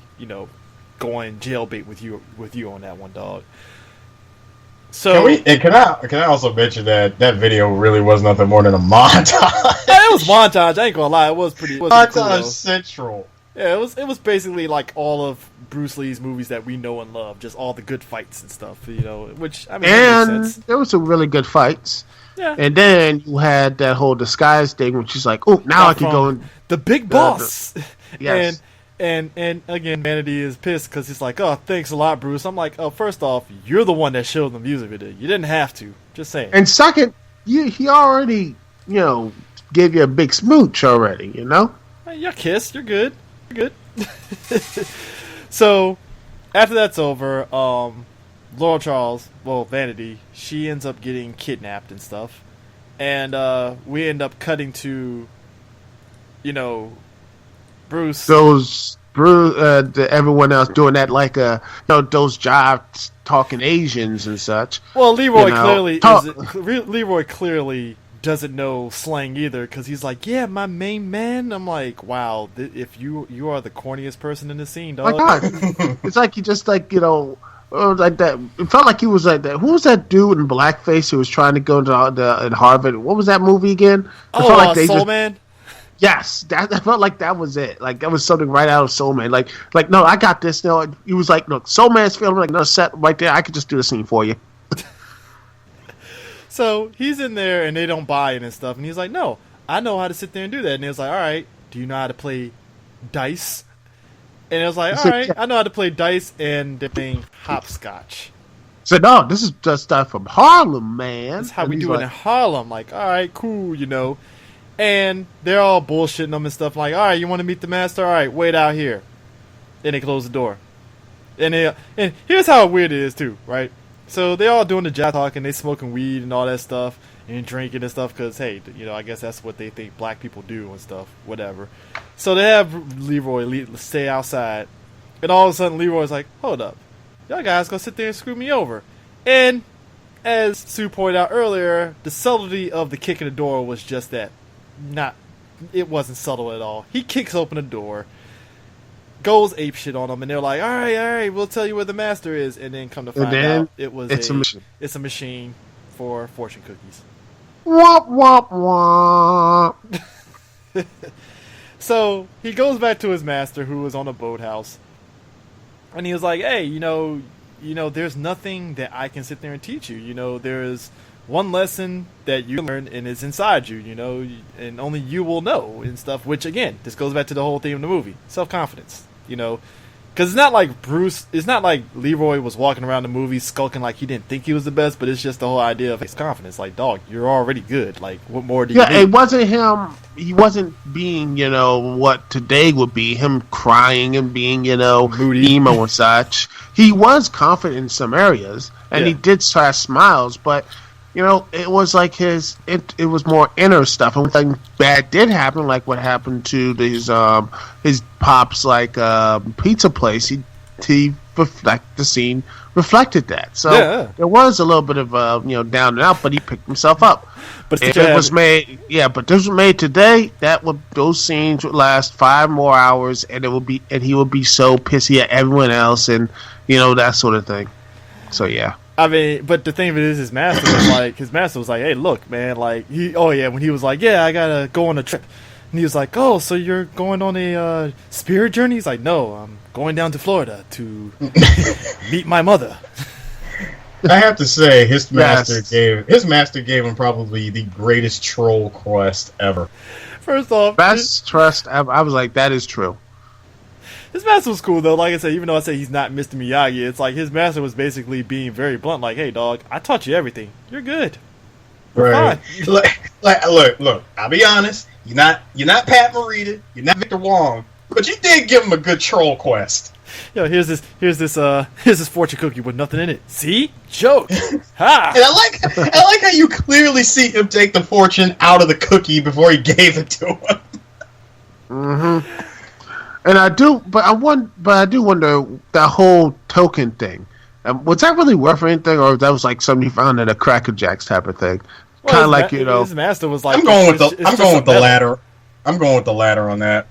C: going jailbait with you on that one, dog. So
E: can I also mention that video really was nothing more than a montage.
C: Yeah, it was montage. I ain't gonna lie, it was pretty
E: montage
C: cool,
E: central.
C: Yeah, it was basically like all of Bruce Lee's movies that we know and love, just all the good fights and stuff, which I mean,
D: and
C: makes sense.
D: There was some really good fights.
C: Yeah,
D: and then you had that whole disguise thing, which is like, oh, now I can go and
C: the big boss.
D: Yes.
C: And again, Vanity is pissed because he's like, oh, thanks a lot, Bruce. I'm like, oh, first off, you're the one that showed the music video. You didn't have to. Just saying.
D: And second, he already, gave you a big smooch already,
C: Hey, you kissed. You're good. You're good. So, after that's over, Laura Charles, Vanity, she ends up getting kidnapped and stuff. And we end up cutting to, Bruce.
D: Everyone else doing that like those jobs talking Asians and such.
C: Well, Leroy clearly doesn't know slang either because he's like, yeah, my main man. I'm like, wow, if you are the corniest person in the scene, dog.
D: My God. It's like he just like like that. It felt like he was like that. Who was that dude in blackface who was trying to go to in Harvard? What was that movie again?
C: Soul Man.
D: Yes, that felt like that was it. Like that was something right out of Soul Man. Like no, I got this. No, he was like, look, Soul Man's film. Like no, set right there. I could just do the scene for you.
C: So he's in there and they don't buy it and stuff. And he's like, no, I know how to sit there and do that. And he was like, all right, do you know how to play dice? And it was like, all right, I know how to play dice and they're playing hopscotch.
D: So no, this is just stuff from Harlem, man.
C: That's how we do it in Harlem. Like, all right, cool, And they're all bullshitting them and stuff like, all right, you want to meet the master? All right, wait out here. Then they close the door. And here's how weird it is, too, right? So they're all doing the job talk and they smoking weed and all that stuff and drinking and stuff because, hey, I guess that's what they think black people do and stuff, whatever. So they have Leroy stay outside. And all of a sudden, Leroy's like, hold up. Y'all guys gonna sit there and screw me over. And as Sue pointed out earlier, the subtlety of the kick in the door was just that. It wasn't subtle at all. He kicks open the door, goes apeshit on them, and they're like, all right, we'll tell you where the master is. And then come to find out it's a machine for fortune cookies.
D: Womp, womp, womp.
C: So he goes back to his master, who was on a boathouse, and he was like, hey, there's nothing that I can sit there and teach you. There's one lesson that you learn and it's inside you, and only you will know and stuff, which again, this goes back to the whole theme of the movie. Self-confidence, because it's not like Leroy was walking around the movie skulking like he didn't think he was the best, but it's just the whole idea of his confidence. Like, dog, you're already good. Like, what more do you need?
D: It wasn't him. He wasn't being, what today would be him crying and being,
C: moody,
D: emo and such. He was confident in some areas and he did have smiles, but it was like it was more inner stuff. And when bad did happen, like what happened to his pops, like pizza place, the scene reflected that. So
C: Yeah.
D: there was a little bit of down and out, but he picked himself up.
C: But
D: If it was made, but this was made today, those scenes would last 5 more hours, and he would be so pissy at everyone else, and that sort of thing. So yeah.
C: I mean, but the thing of it is, his master was like, hey, look, man, like, when he was like, yeah, I gotta go on a trip. And he was like, oh, so you're going on a spirit journey? He's like, no, I'm going down to Florida to meet my mother.
E: I have to say, his master gave him probably the greatest troll quest ever.
C: First off,
D: best trust. I was like, that is true.
C: His master was cool, though. Like I said, even though I say he's not Mr. Miyagi, it's like his master was basically being very blunt. Like, hey, dog, I taught you everything. You're good.
E: Right. Look, I'll be honest. You're not Pat Morita. You're not Victor Wong. But you did give him a good troll quest.
C: Yo, here's this fortune cookie with nothing in it. See? Joke. Ha!
E: And I like how you clearly see him take the fortune out of the cookie before he gave it to him.
D: Mm-hmm. And I do wonder that whole token thing. Was that really worth anything, or that was like something you found at a Cracker Jacks type of thing?
C: Well,
D: kind of like
C: his master was like,
E: I'm going with the latter. I'm going with the latter on that.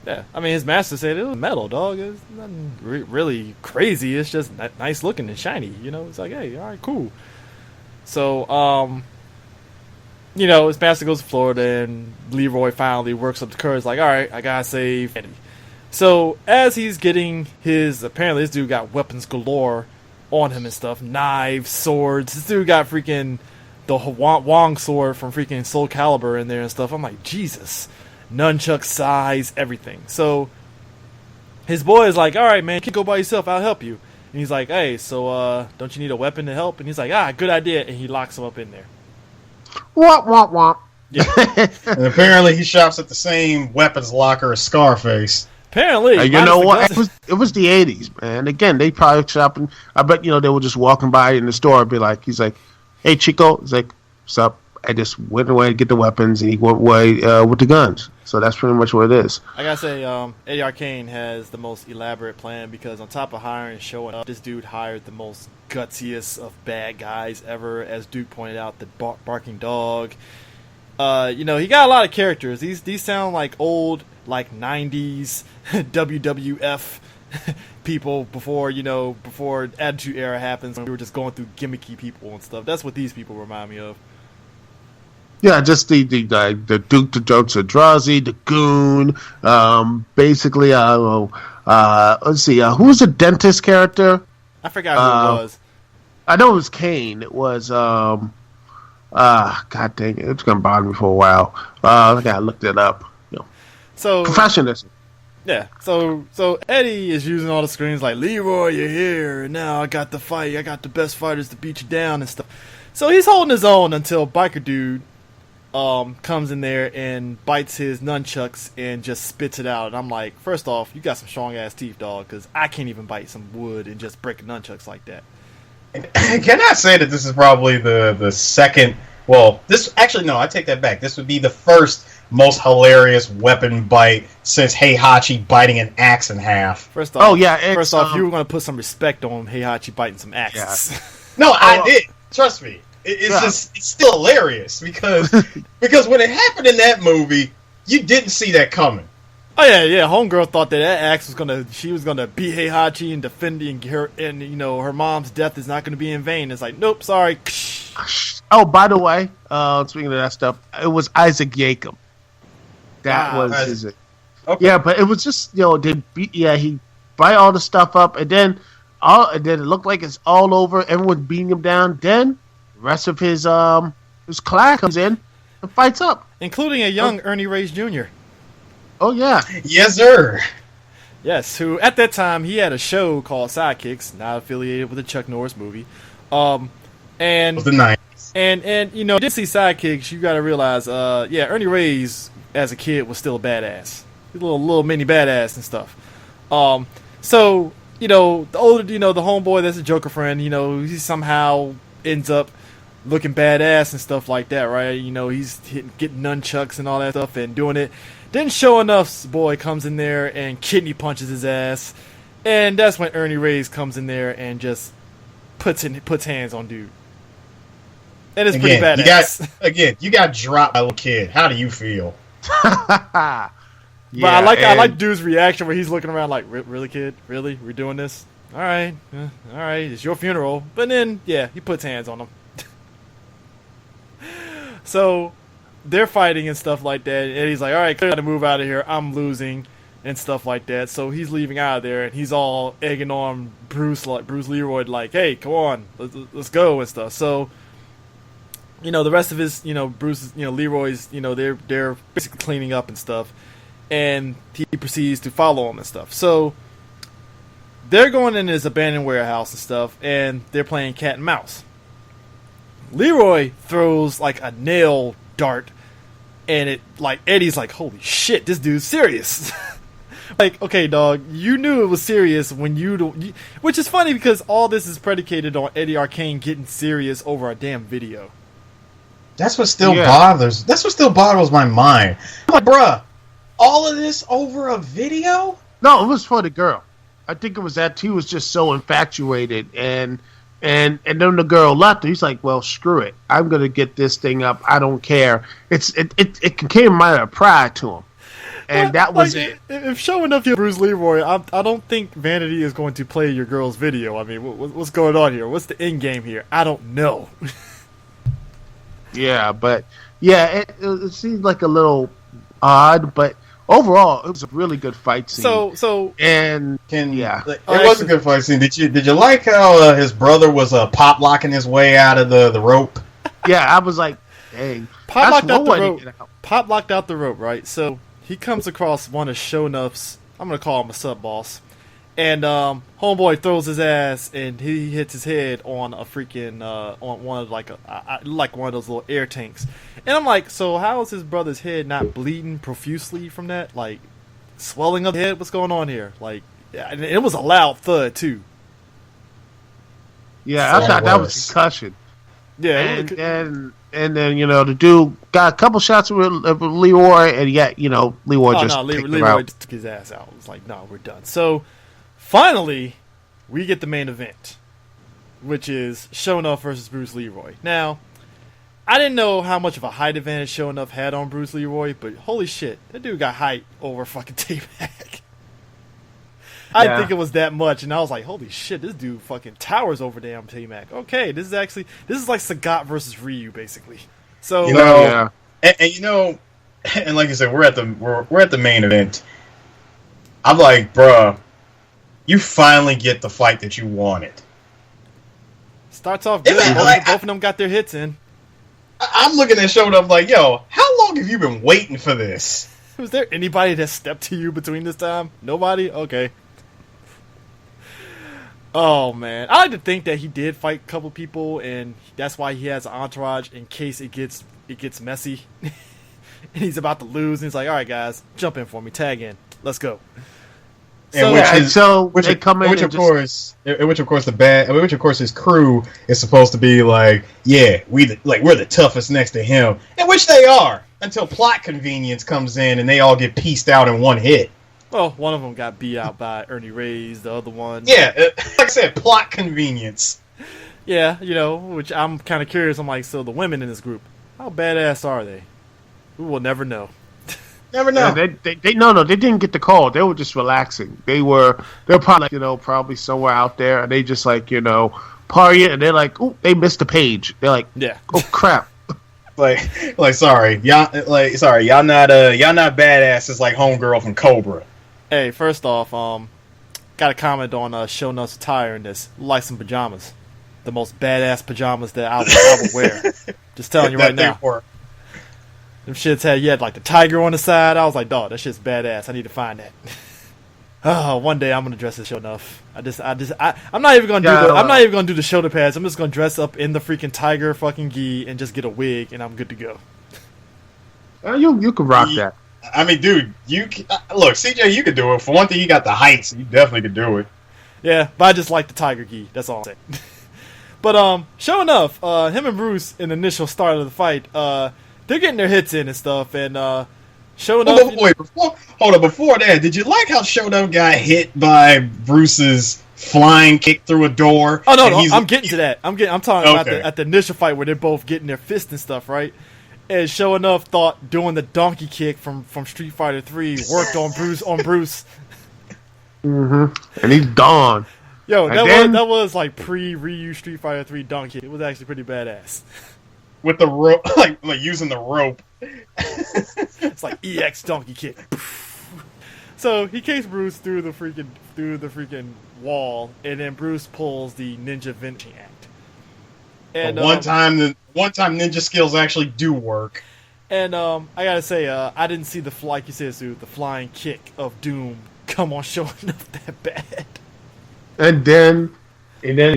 C: Yeah, I mean, his master said it was metal, dog. It's nothing really crazy. It's just nice looking and shiny. It's like, hey, all right, cool. So, his master goes to Florida, and Leroy finally works up the courage. Like, all right, I gotta save Eddie. So as he's getting apparently this dude got weapons galore on him and stuff, knives, swords. This dude got freaking the Wong sword from freaking Soul Calibur in there and stuff. I'm like, Jesus. Nunchuck size, everything. So his boy is like, all right, man, you can go by yourself. I'll help you. And he's like, hey, so don't you need a weapon to help? And he's like, good idea. And he locks him up in there.
D: Womp, womp, womp.
C: Yeah.
E: And apparently he shops at the same weapons locker as Scarface.
C: Apparently.
D: You know what? It was the 80s, man. Again, they probably shopping. I bet, they were just walking by in the store and be like, he's like, hey, Chico. He's like, what's up? I just went away to get the weapons, and he went away with the guns. So that's pretty much what it is.
C: I gotta say, Eddie Arcane has the most elaborate plan, because on top of hiring and showing up, this dude hired the most gutsiest of bad guys ever. As Duke pointed out, the barking dog. He got a lot of characters. These sound like old, like 90s WWF people before Attitude Era happens, when we were just going through gimmicky people and stuff. That's what these people remind me of.
D: Yeah, just the Duke, the Jokes of Drazi, the Goon. Basically, let's see, who's the dentist character?
C: I forgot who it was.
D: I know it was Kane. It was God dang it, it's gonna bother me for a while. I gotta look that up.
C: So
D: professionalism.
C: Yeah, so Eddie is using all the screens like, Leroy, you're here, and now I got the fight. I got the best fighters to beat you down and stuff. So he's holding his own until Biker Dude comes in there and bites his nunchucks and just spits it out. And I'm like, first off, you got some strong ass teeth, dog, because I can't even bite some wood and just break nunchucks like that.
E: Can I say that this is probably the second? Well, I take that back. This would be the first most hilarious weapon bite since Heihachi biting an axe in half.
C: First off, you were going to put some respect on Heihachi biting some axes.
D: Yeah.
E: No, I did. Trust me. It's still hilarious because when it happened in that movie, you didn't see that coming.
C: Oh yeah. Homegirl thought that axe she was gonna beat Heihachi and defend her, and her mom's death is not gonna be in vain. It's like, nope, sorry.
D: Oh, by the way, speaking of that stuff, it was Isaac Yakum. That was his. Okay. Yeah, but it was just he bite all the stuff up, and then it looked like it's all over. Everyone's beating him down. Then the rest of his class comes in and fights up,
C: including a young Ernie Reyes Jr.
D: Oh yeah,
E: yes sir.
C: Yes, who at that time he had a show called Sidekicks, not affiliated with the Chuck Norris movie. And
E: it was the 90s.
C: And did see Sidekicks, you got to realize, Ernie Reyes as a kid was still a badass, a little mini badass and stuff. So the older, the homeboy that's a Joker friend, he somehow ends up looking badass and stuff like that, right? He's getting nunchucks and all that stuff and doing it. Then sure enough, boy comes in there and kidney punches his ass. And that's when Ernie Reyes comes in there and just puts hands on dude. And it's pretty badass.
E: You got dropped by a little kid. How do you feel?
C: Yeah, but I like dude's reaction where he's looking around like, really, kid? Really? We're doing this? All right. It's your funeral. But then, yeah, he puts hands on him. So they're fighting and stuff like that. And he's like, all right, gotta move out of here. I'm losing and stuff like that. So he's leaving out of there and he's all egging on Bruce Leroy, like, hey, come on, let's go and stuff. So, the rest of his, Bruce's, Leroy's, they're basically cleaning up and stuff. And he proceeds to follow him and stuff. So they're going in his abandoned warehouse and stuff, and they're playing cat and mouse. Leroy throws like a nail dart, and it like Eddie's like, holy shit, this dude's serious. Like, okay, dog, you knew it was serious when which is funny because all this is predicated on Eddie Arcane getting serious over a damn video.
E: That's what still bothers. That's what still boggles my mind. I'm like, bruh, all of this over a video?
D: No, it was for the girl. I think it was that he was just so infatuated, and then the girl left. He's like, well, screw it. I'm gonna get this thing up. I don't care. It came out of pride to him, and that was it.
C: If showing up here, Bruce Leroy, I don't think Vanity is going to play your girl's video. I mean, what's going on here? What's the end game here? I don't know.
D: Yeah, but it seemed like a little odd, but overall, it was a really good fight scene.
E: It
D: It
E: was a good fight scene. Did you like how his brother was pop locking his way out of the rope?
D: Yeah, I was like, dang.
C: Pop locked out the rope. Pop locked out the rope, right? So he comes across one of Sho'nuff's, I'm gonna call him a sub boss, and homeboy throws his ass and he hits his head on a freaking on one of like one of those little air tanks. And I'm like, so how is his brother's head not bleeding profusely from that? Like, swelling of the head? What's going on here? Like, and it was a loud thud, too.
D: Yeah, I thought that was concussion.
C: Yeah.
D: And then, the dude got a couple shots with Leroy, and yet, Leroy
C: Leroy just took his ass out. It was like, no, we're done. So, finally, we get the main event, which is Sho'nuff versus Bruce Leroy. Now, I didn't know how much of a height advantage Sho'nuff had on Bruce Leroy, but holy shit, that dude got height over fucking T-Mac. I didn't think it was that much, and I was like, holy shit, this dude fucking towers over damn T-Mac. Okay, this is like Sagat versus Ryu, basically. So,
E: and like you said, we're at the main event. I'm like, bruh, you finally get the fight that you wanted.
C: Starts off good. Both of them got their hits in.
E: I'm looking at Sho'nuff like, yo, how long have you been waiting for this?
C: Was there anybody that stepped to you between this time? Nobody? Okay. Oh, man. I like to think that he did fight a couple people, and that's why he has an entourage in case it gets messy. And he's about to lose, and he's like, all right, guys, jump in for me. Tag in. Let's go.
E: Which of course his crew is supposed to be like, yeah, we're the toughest next to him, and which they are until plot convenience comes in and they all get pieced out in one hit.
C: Well, one of them got beat out by Ernie Reyes, the other one,
E: like I said, plot convenience.
C: Yeah, which I'm kind of curious. I'm like, so the women in this group, how badass are they? We will never know.
E: Never know.
D: Yeah, they didn't get the call. They were just relaxing. They're probably probably somewhere out there, and they just partying, and they're like, oh, they missed a page. They're like,
C: yeah,
D: oh crap.
E: sorry, y'all not badasses like homegirl from Cobra.
C: Hey, first off, got a comment on Sho'nuff's attire in this. Like some pajamas, the most badass pajamas that I would wear. Just telling you right now. Them shits had like the tiger on the side. I was like, dog, that shit's badass. I need to find that. Oh, one day I'm gonna dress as Sho'nuff. I'm not even gonna do the shoulder pads. I'm just gonna dress up in the freaking tiger fucking gi and just get a wig, and I'm good to go.
D: You can rock that.
E: I mean, dude, look, CJ, you could do it. For one thing, you got the height, so you definitely could do it.
C: Yeah, but I just like the tiger gi. That's all I'm saying. But Sho'nuff, him and Bruce in the initial start of the fight, they're getting their hits in and stuff, and Sho'nuff.
E: Wait, before that, did you like how Sho'nuff got hit by Bruce's flying kick through a door?
C: Oh no, I'm getting to that. I'm talking about
E: Okay.
C: at the initial fight where they're both getting their fists and stuff, right? And Sho'nuff thought doing the donkey kick from Street Fighter 3 worked on Bruce.
D: And he's gone.
C: Yo,
D: And
C: that was like pre-Ryu Street Fighter 3 donkey. It was actually pretty badass.
E: with the rope, like using the rope.
C: It's like EX donkey kick. So he kicks Bruce through the freaking wall, and then Bruce pulls the ninja vinci act. And
E: One time ninja skills actually do work.
C: And I gotta say, I didn't see like you said, Sue, the flying kick of Doom come on Sho'nuff that bad.
D: And then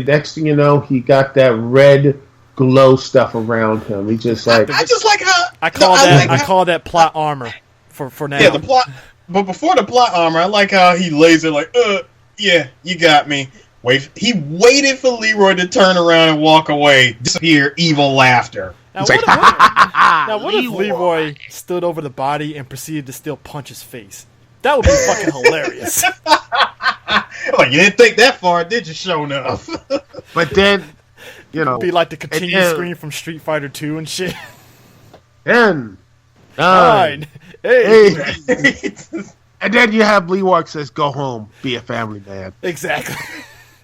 D: next thing you know, he got that red glow stuff around him. He just like
E: I just like how
C: I call that plot armor for now.
E: Yeah, the plot. But before the plot armor, I like how he lays it like, yeah, you got me. He waited for Leroy to turn around and walk away. Disappear, evil laughter.
C: Now, what if Leroy stood over the body and proceeded to still punch his face? That would be fucking hilarious.
E: Like, you didn't think that far, did you, Sho'nuff?
D: But then, you know,
C: Be like the continue screen from Street Fighter 2 and shit.
D: 10,
C: 9, 8.
D: 8. And then you have Leroy says, "Go home, be a family man."
C: Exactly.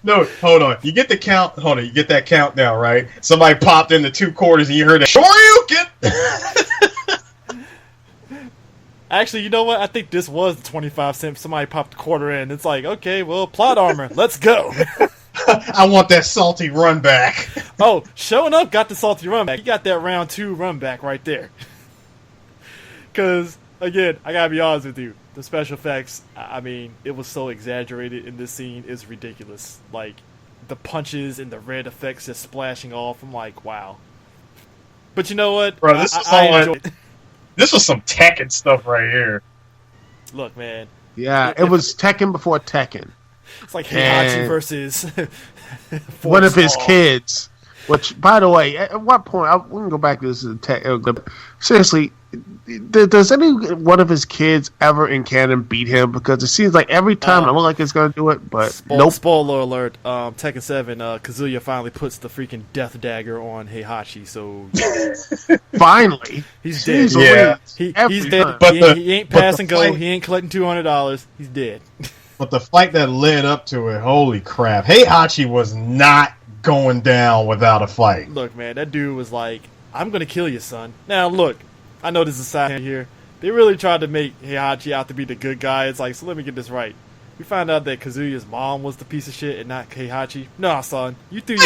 E: No, hold on. You get the count. Hold on. You get that countdown, right? Somebody popped in the 2 quarters and you heard that. Shoryuken!
C: Actually, you know what? I think this was the 25 cent. Somebody popped a quarter in. It's like, okay, well, plot armor. Let's go.
E: I want that salty run back.
C: Oh, Sho'nuff got the salty run back. He got that round 2 run back right there. Because, again, I gotta be honest with you. The special effects, I mean, it was so exaggerated in this scene. It's ridiculous. Like, the punches and the red effects just splashing off. I'm like, wow. But you know what?
E: Bro, this was
C: I enjoyed it.
E: This was some Tekken stuff right here.
C: Look, man.
D: Yeah, it was Tekken before Tekken.
C: It's like Heihachi
D: And
C: versus
D: one of his
C: Force
D: kids. Which, by the way, at what point we can go back to this. Seriously, does any one of his kids ever in canon beat him? Because it seems like every time I look like it's going to do it, but nope.
C: Spoiler alert: Tekken 7, Kazuya finally puts the freaking death dagger on Heihachi, so
D: Finally,
C: he's dead.
E: Yeah.
C: He's dead.
E: But
C: He ain't pass and go.
E: fight-
C: He ain't collecting $200. He's dead.
E: But the fight that led up to it, holy crap. Heihachi was not going down without a fight.
C: Look, man, that dude was like, "I'm gonna kill you, son." Now, look, I know this is a side here. They really tried to make Heihachi out to be the good guy. It's like, so let me get this right. We found out that Kazuya's mom was the piece of shit and not Heihachi. Nah, son, you threw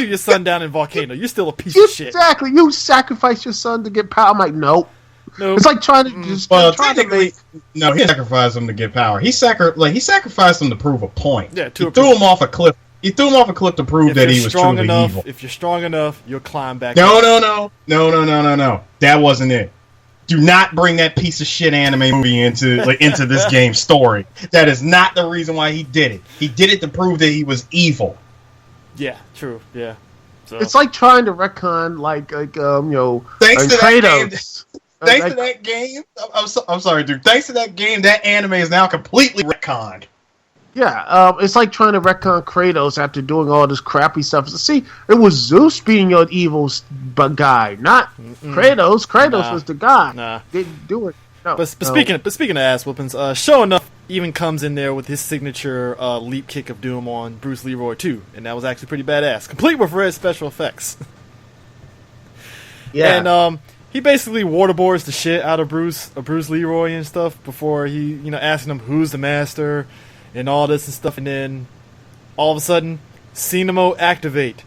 C: your son down in Volcano. You're still a piece of shit.
D: Exactly, you sacrifice your son to get power. I'm like, nope.
C: Nope.
D: It's like trying to just
E: Well,
D: trying to
E: technically,
D: make.
E: no, he sacrificed him to get power. He sacrificed him to prove a point.
C: Yeah,
E: he threw him off a cliff. He threw him off a cliff to prove that he was truly evil.
C: If you're strong enough, you'll climb back.
E: No. That wasn't it. Do not bring that piece of shit anime movie into this game's story. That is not the reason why he did it. He did it to prove that he was evil.
C: Yeah, true. Yeah. So.
D: It's like trying to retcon,
E: Thanks to
D: Kratos.
E: that game. Thanks to that game. I'm sorry, dude. Thanks to that game, that anime is now completely retconned.
D: Yeah, it's like trying to retcon Kratos after doing all this crappy stuff. See, it was Zeus being your evil guy, not Kratos. Kratos was the guy.
C: Nah.
D: Didn't do it. No,
C: But speaking of ass whoopings, Sho'nuff even comes in there with his signature leap kick of doom on Bruce Leroy too, and that was actually pretty badass, complete with red special effects.
D: Yeah.
C: And he basically waterboards the shit out of Bruce Leroy and stuff before he, asking him who's the master and all this and stuff, and then all of a sudden, Cinemo activate.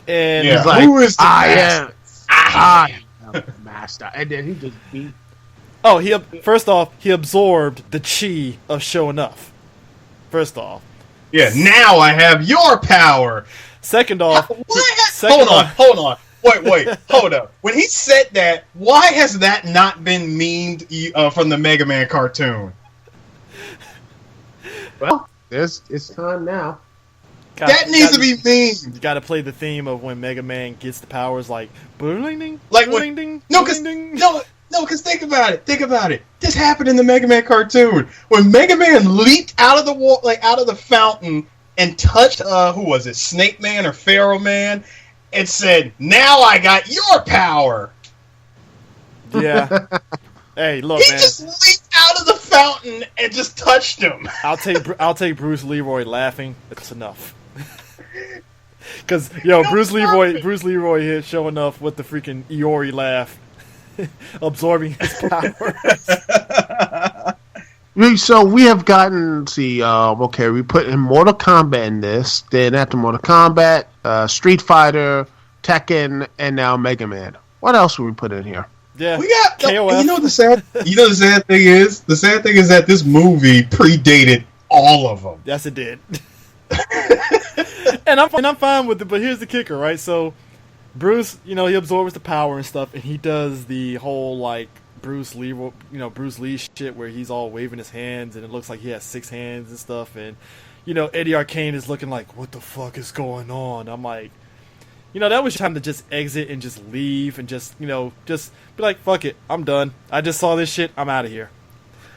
C: And
E: Yeah.
D: He's like,
E: Who is the
D: I
E: master?
D: am the master. And then he just beat.
C: oh, first off, he absorbed the chi of Sho'nuff. First off.
E: Yeah, now I have your power.
C: Second off,
E: Hold on. Wait, hold up. When he said that, why has that not been memed from the Mega Man cartoon?
D: Well, it's time now.
E: That needs to be memed.
C: You got to play the theme of when Mega Man gets the powers, like
E: Like when, no, No, because think about it. Think about it. This happened in the Mega Man cartoon when Mega Man leaped out of the wall, like out of the fountain, and touched who was it, Snake Man or Pharaoh Man, and said, "Now I got your power."
C: Yeah. Hey, look,
E: He
C: man.
E: just leaped out of the fountain and just touched him.
C: I'll take Bruce Leroy laughing. That's enough. Because Bruce Leroy here showing off with the freaking Iori laugh, absorbing his power.
D: So we have gotten we put in Mortal Kombat in this. Then after Mortal Kombat, Street Fighter, Tekken, and now Mega Man. What else would we put in here?
C: Yeah,
E: We got.
C: KOF.
E: You know the sad thing is. The sad thing is that this movie predated all of them.
C: Yes, it did. and I'm fine with it, but here's the kicker, right? So Bruce, he absorbs the power and stuff, and he does the whole like Bruce Lee shit where he's all waving his hands, and it looks like he has 6 hands and stuff, and Eddie Arcane is looking like, what the fuck is going on? I'm like, that was time to just exit and just leave and just be like, fuck it, I'm done. I just saw this shit, I'm out of here.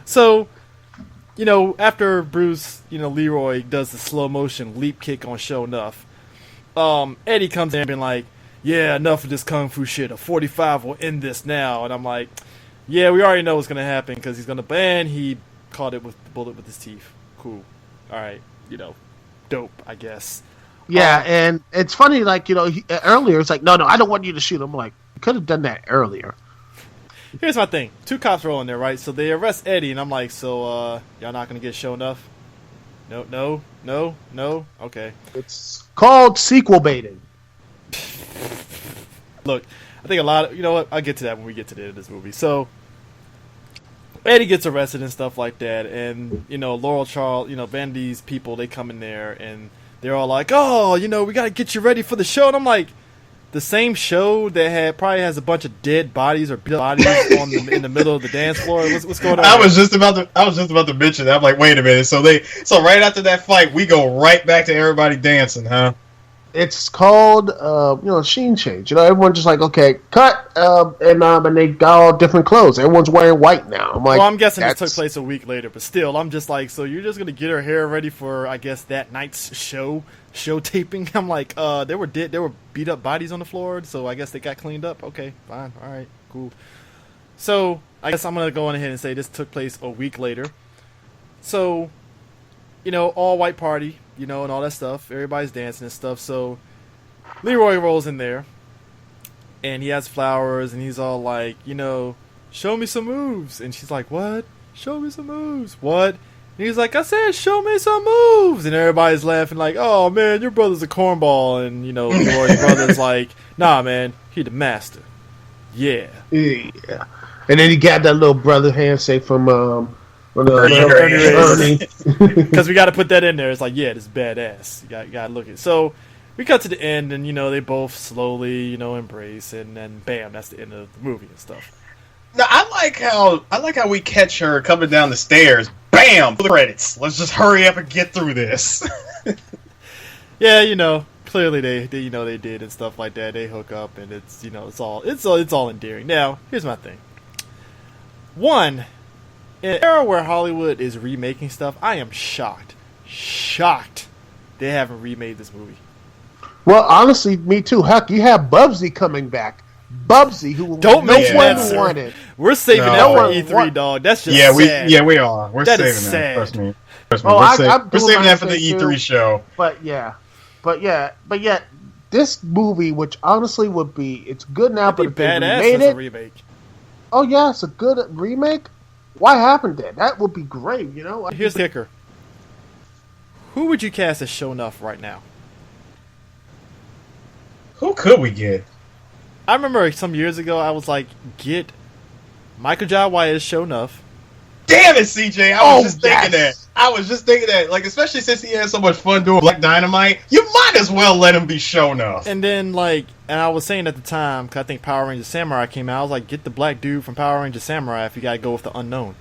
C: So, after Bruce, Leroy does the slow motion leap kick on Show Enough, Eddie comes in and being like, yeah, enough of this kung fu shit. A 45 will end this now. And I'm like, yeah, we already know what's going to happen because he's going to ban. He caught it with the bullet with his teeth. Cool. All right. Dope, I guess.
D: Yeah, and it's funny, like, earlier, it's like, no, I don't want you to shoot. I'm like, you could have done that earlier.
C: Here's my thing. 2 cops roll in there, right? So they arrest Eddie, and I'm like, so, y'all not going to get Show Enough? No? Okay.
D: It's called sequel baiting.
C: Look, I think a lot of, what? I'll get to that when we get to the end of this movie. So, Eddie gets arrested and stuff like that, and, Laurel Charles, Vandy's people, they come in there, and they're all like, oh, we got to get you ready for the show. And I'm like, the same show that probably has a bunch of dead bodies or beat bodies in the middle of the dance floor. What's going on?
E: I was just about to mention that. I'm like, wait a minute. So right after that fight, we go right back to everybody dancing, huh?
D: It's called, scene change. Everyone's just like, okay, cut, and they got all different clothes. Everyone's wearing white now. I'm like,
C: well, I'm guessing it took place a week later, but still, I'm just like, so you're just gonna get her hair ready for, I guess, that night's show taping? I'm like, there were beat up bodies on the floor, so I guess they got cleaned up. Okay, fine, all right, cool. So I guess I'm gonna go on ahead and say this took place a week later. So, all white party. And all that stuff. Everybody's dancing and stuff. So Leroy rolls in there, and he has flowers, and he's all like, show me some moves. And she's like, what? Show me some moves. What? And he's like, I said, show me some moves. And everybody's laughing like, oh, man, your brother's a cornball. And, Leroy's brother's like, nah, man, he the master. Yeah.
D: Yeah. And then he got that little brother handshake from,
C: Ernie. Because we got to put that in there. It's like, yeah, this is badass. You got to look at it. So we cut to the end, and they both slowly, embrace, and then bam, that's the end of the movie and stuff.
E: Now I like how we catch her coming down the stairs. Bam! The credits. Let's just hurry up and get through this.
C: Yeah, clearly they did and stuff like that. They hook up, and it's it's all endearing. Now here's my thing. One. In an era where Hollywood is remaking stuff, I am shocked they haven't remade this movie.
D: Well, honestly, me too. Heck, you have Bubsy coming back. Bubsy, who
C: Don't
D: no
C: mention
D: one
C: that, sir.
D: wanted.
C: We're saving that for E3, dog. That's just sad.
E: we are. We're
C: That
E: saving
C: is
E: that.
C: sad.
E: Trust me.
D: Oh,
E: We're saving that for the
D: too.
E: E3 show.
D: But yeah, this movie, which honestly would be, it's good now, but
C: It'd
D: if
C: be
D: they
C: badass
D: remade
C: as a
D: it,
C: remake.
D: oh yeah, it's a good remake. Why haven't that? That would be great,
C: Here's the kicker. Who would you cast as Show Enough right now?
E: Who could we get?
C: I remember some years ago, I was like, get Michael Jai White as Show Enough.
E: Damn it, CJ! I was just thinking that. Like, especially since he had so much fun doing Black Dynamite, you might as well let him be Show Enough.
C: And then, and I was saying at the time, because I think Power Ranger Samurai came out, I was like, get the black dude from Power Ranger Samurai if you gotta go with the unknown.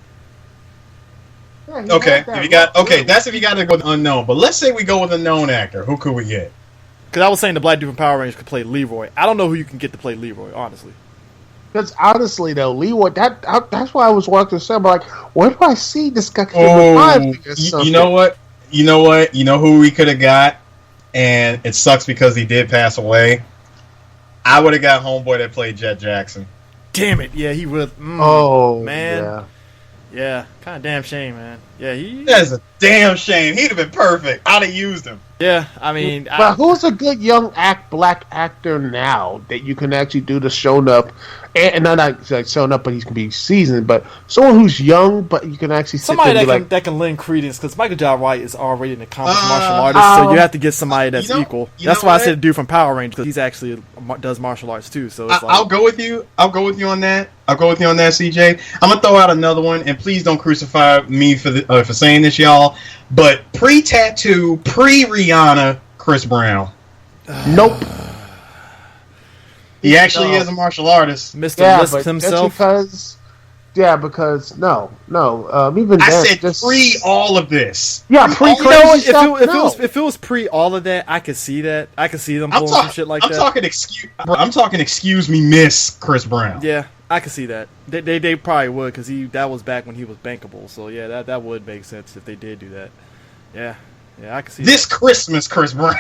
D: Yeah,
E: Okay, that's if you got to go with unknown. But let's say we go with a known actor. Who could we get?
C: Because I was saying the black dude from Power Rangers could play Leroy. I don't know who you can get to play Leroy, honestly.
D: Because honestly, though, Leroy, that's why I was watching the show. I'm like, where do I see this guy?
E: Oh, you know what? You know what? You know who we could have got, and it sucks because he did pass away. I would have got homeboy that played Jet Jackson.
C: Damn it! Yeah, he would. Man. Yeah, kind of damn shame, man. Yeah,
E: That's a damn shame. He'd have been perfect. I'd have used him.
C: Yeah, I mean,
D: but who's a good young black actor now that you can actually do the shown up, and not like shown up, but he can be seasoned, but someone who's young, but you can actually
C: somebody that can lend credence, because Michael Jai White is already an accomplished martial artist, so you have to get somebody that's equal. That's why I said dude from Power Rangers, because he's actually does martial arts too. So it's
E: I'll go with you. I'll go with you on that. CJ. I'm gonna throw out another one, and please don't crucify me for saying this, y'all. But pre-tattoo, pre-Rihanna, Chris Brown.
D: Nope.
E: He actually is a martial artist.
C: Mr. Lisp himself.
D: Because no. Even
E: I said pre all of this.
D: Yeah, pre crazy stuff.
C: If it was pre all of that, I could see that. I could see them pulling some shit like that.
E: I'm talking. Excuse me, Miss Chris Brown.
C: Yeah, I could see that. They probably would, because that was back when he was bankable. So yeah, that would make sense if they did do that. Yeah, I could see
E: this
C: that.
E: Christmas, Chris Brown.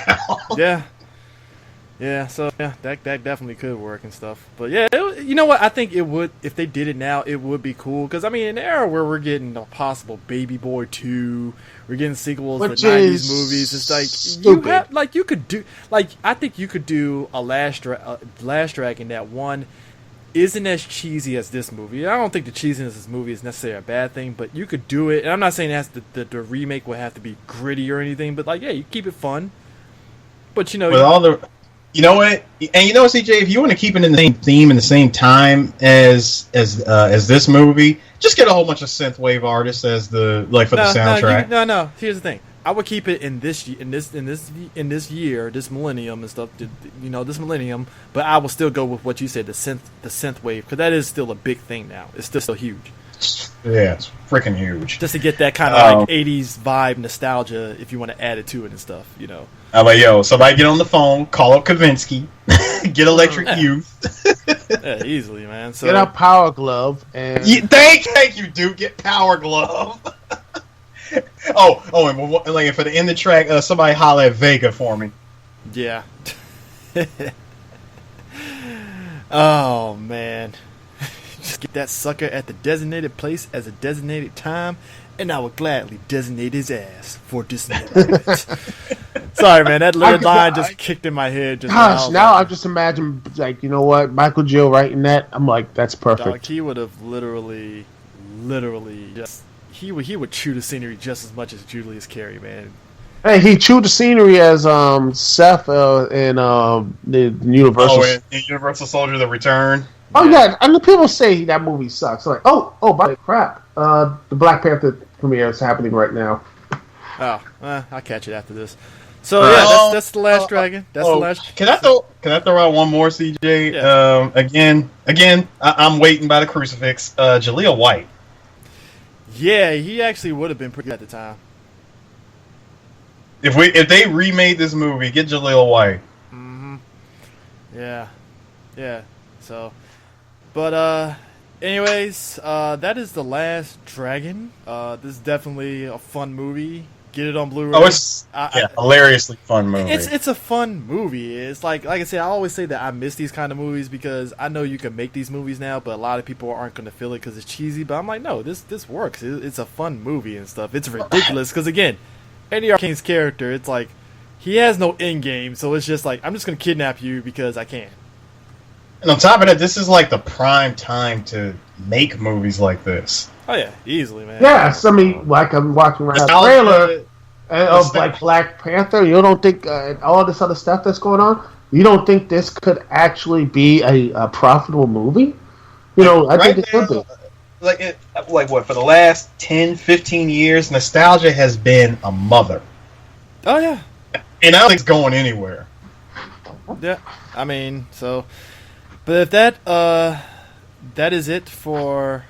C: Yeah, so yeah, that definitely could work and stuff. But yeah, you know what? I think it would, if they did it now, it would be cool. Because I mean, in the era where we're getting a possible Baby Boy 2, we're getting sequels to 90s movies. It's like stupid. You could do, I think you could do a Last Dragon that one isn't as cheesy as this movie. I don't think the cheesiness of this movie is necessarily a bad thing, but you could do it. And I'm not saying the remake would have to be gritty or anything, but you keep it fun. But
E: with all the. You know what? And you know what, CJ? If you want to keep it in the same theme and the same time as this movie, just get a whole bunch of synthwave artists as the the soundtrack.
C: No. Here's the thing. I would keep it in this year, this millennium and stuff. This millennium. But I will still go with what you said, the synthwave, because that is still a big thing now. It's still huge.
E: Yeah, it's freaking huge.
C: Just to get that kind of 80s vibe nostalgia, if you want to add it to it and stuff,
E: I'm like, somebody get on the phone, call up Kavinsky, get Electric Youth.
C: Yeah, easily, man. So
D: get a Power Glove and
E: thank you, dude. Get Power Glove. and for the end of the track, somebody holler at Vega for me.
C: Yeah. Oh man. Just get that sucker at the designated place as a designated time, and I will gladly designate his ass for dismemberment. Sorry, man, that little line just kicked in my head.
D: Now I just imagine, you know what, Michael Gill writing that. I'm like, that's perfect.
C: Dog, he would have literally just he would chew the scenery just as much as Julius Carey, man.
D: Hey, he chewed the scenery as Seth in the Universal.
E: Oh, in Universal Soldier: The Return.
D: Oh yeah, and the people say that movie sucks. Like, by the crap, the Black Panther premiere is happening right now.
C: Oh, I'll catch it after this. So yeah, that's the Last Dragon. That's the last.
E: Can I throw out one more, CJ?
C: Yeah.
E: Again, I'm waiting by the crucifix. Jaleel White.
C: Yeah, he actually would have been pretty good at the time.
E: If they remade this movie, get Jaleel White.
C: Mm-hmm. Yeah. So. But anyways, that is The Last Dragon. This is definitely a fun movie. Get it on Blu-ray.
E: Oh, it's hilariously fun movie.
C: It's a fun movie. It's like I said, I always say that I miss these kind of movies because I know you can make these movies now, but a lot of people aren't going to feel it because it's cheesy. But I'm like, no, this works. It's a fun movie and stuff. It's ridiculous because again, Eddie Arcane's character, it's like he has no end game, so it's just like I'm just going to kidnap you because I can.
E: And on top of that, this is like the prime time to make movies like this.
C: Oh yeah, easily, man.
D: Yes, I mean, like I'm watching right now, trailer of like Black Panther. You don't think all this other stuff that's going on? You don't think this could actually be a profitable movie? I think it could be.
E: Like what, for the last 10, 15 years, nostalgia has been a mother.
C: Oh yeah.
E: And I don't think it's going anywhere.
C: Yeah, I mean, so. But if that is it for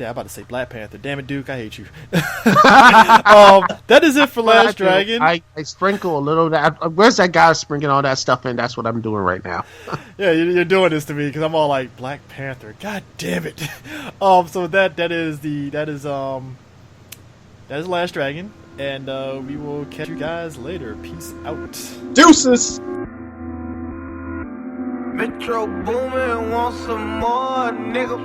C: I'm about to say Black Panther. Damn it, Duke, I hate you. That is it for Last Dragon.
D: I sprinkle a little of that. Where's that guy sprinkling all that stuff in? That's what I'm doing right now.
C: Yeah, you're doing this to me because I'm all like Black Panther. God damn it. So that is Last Dragon, and we will catch you guys later. Peace out.
E: Deuces.
F: Metro Boomin want some more, nigga.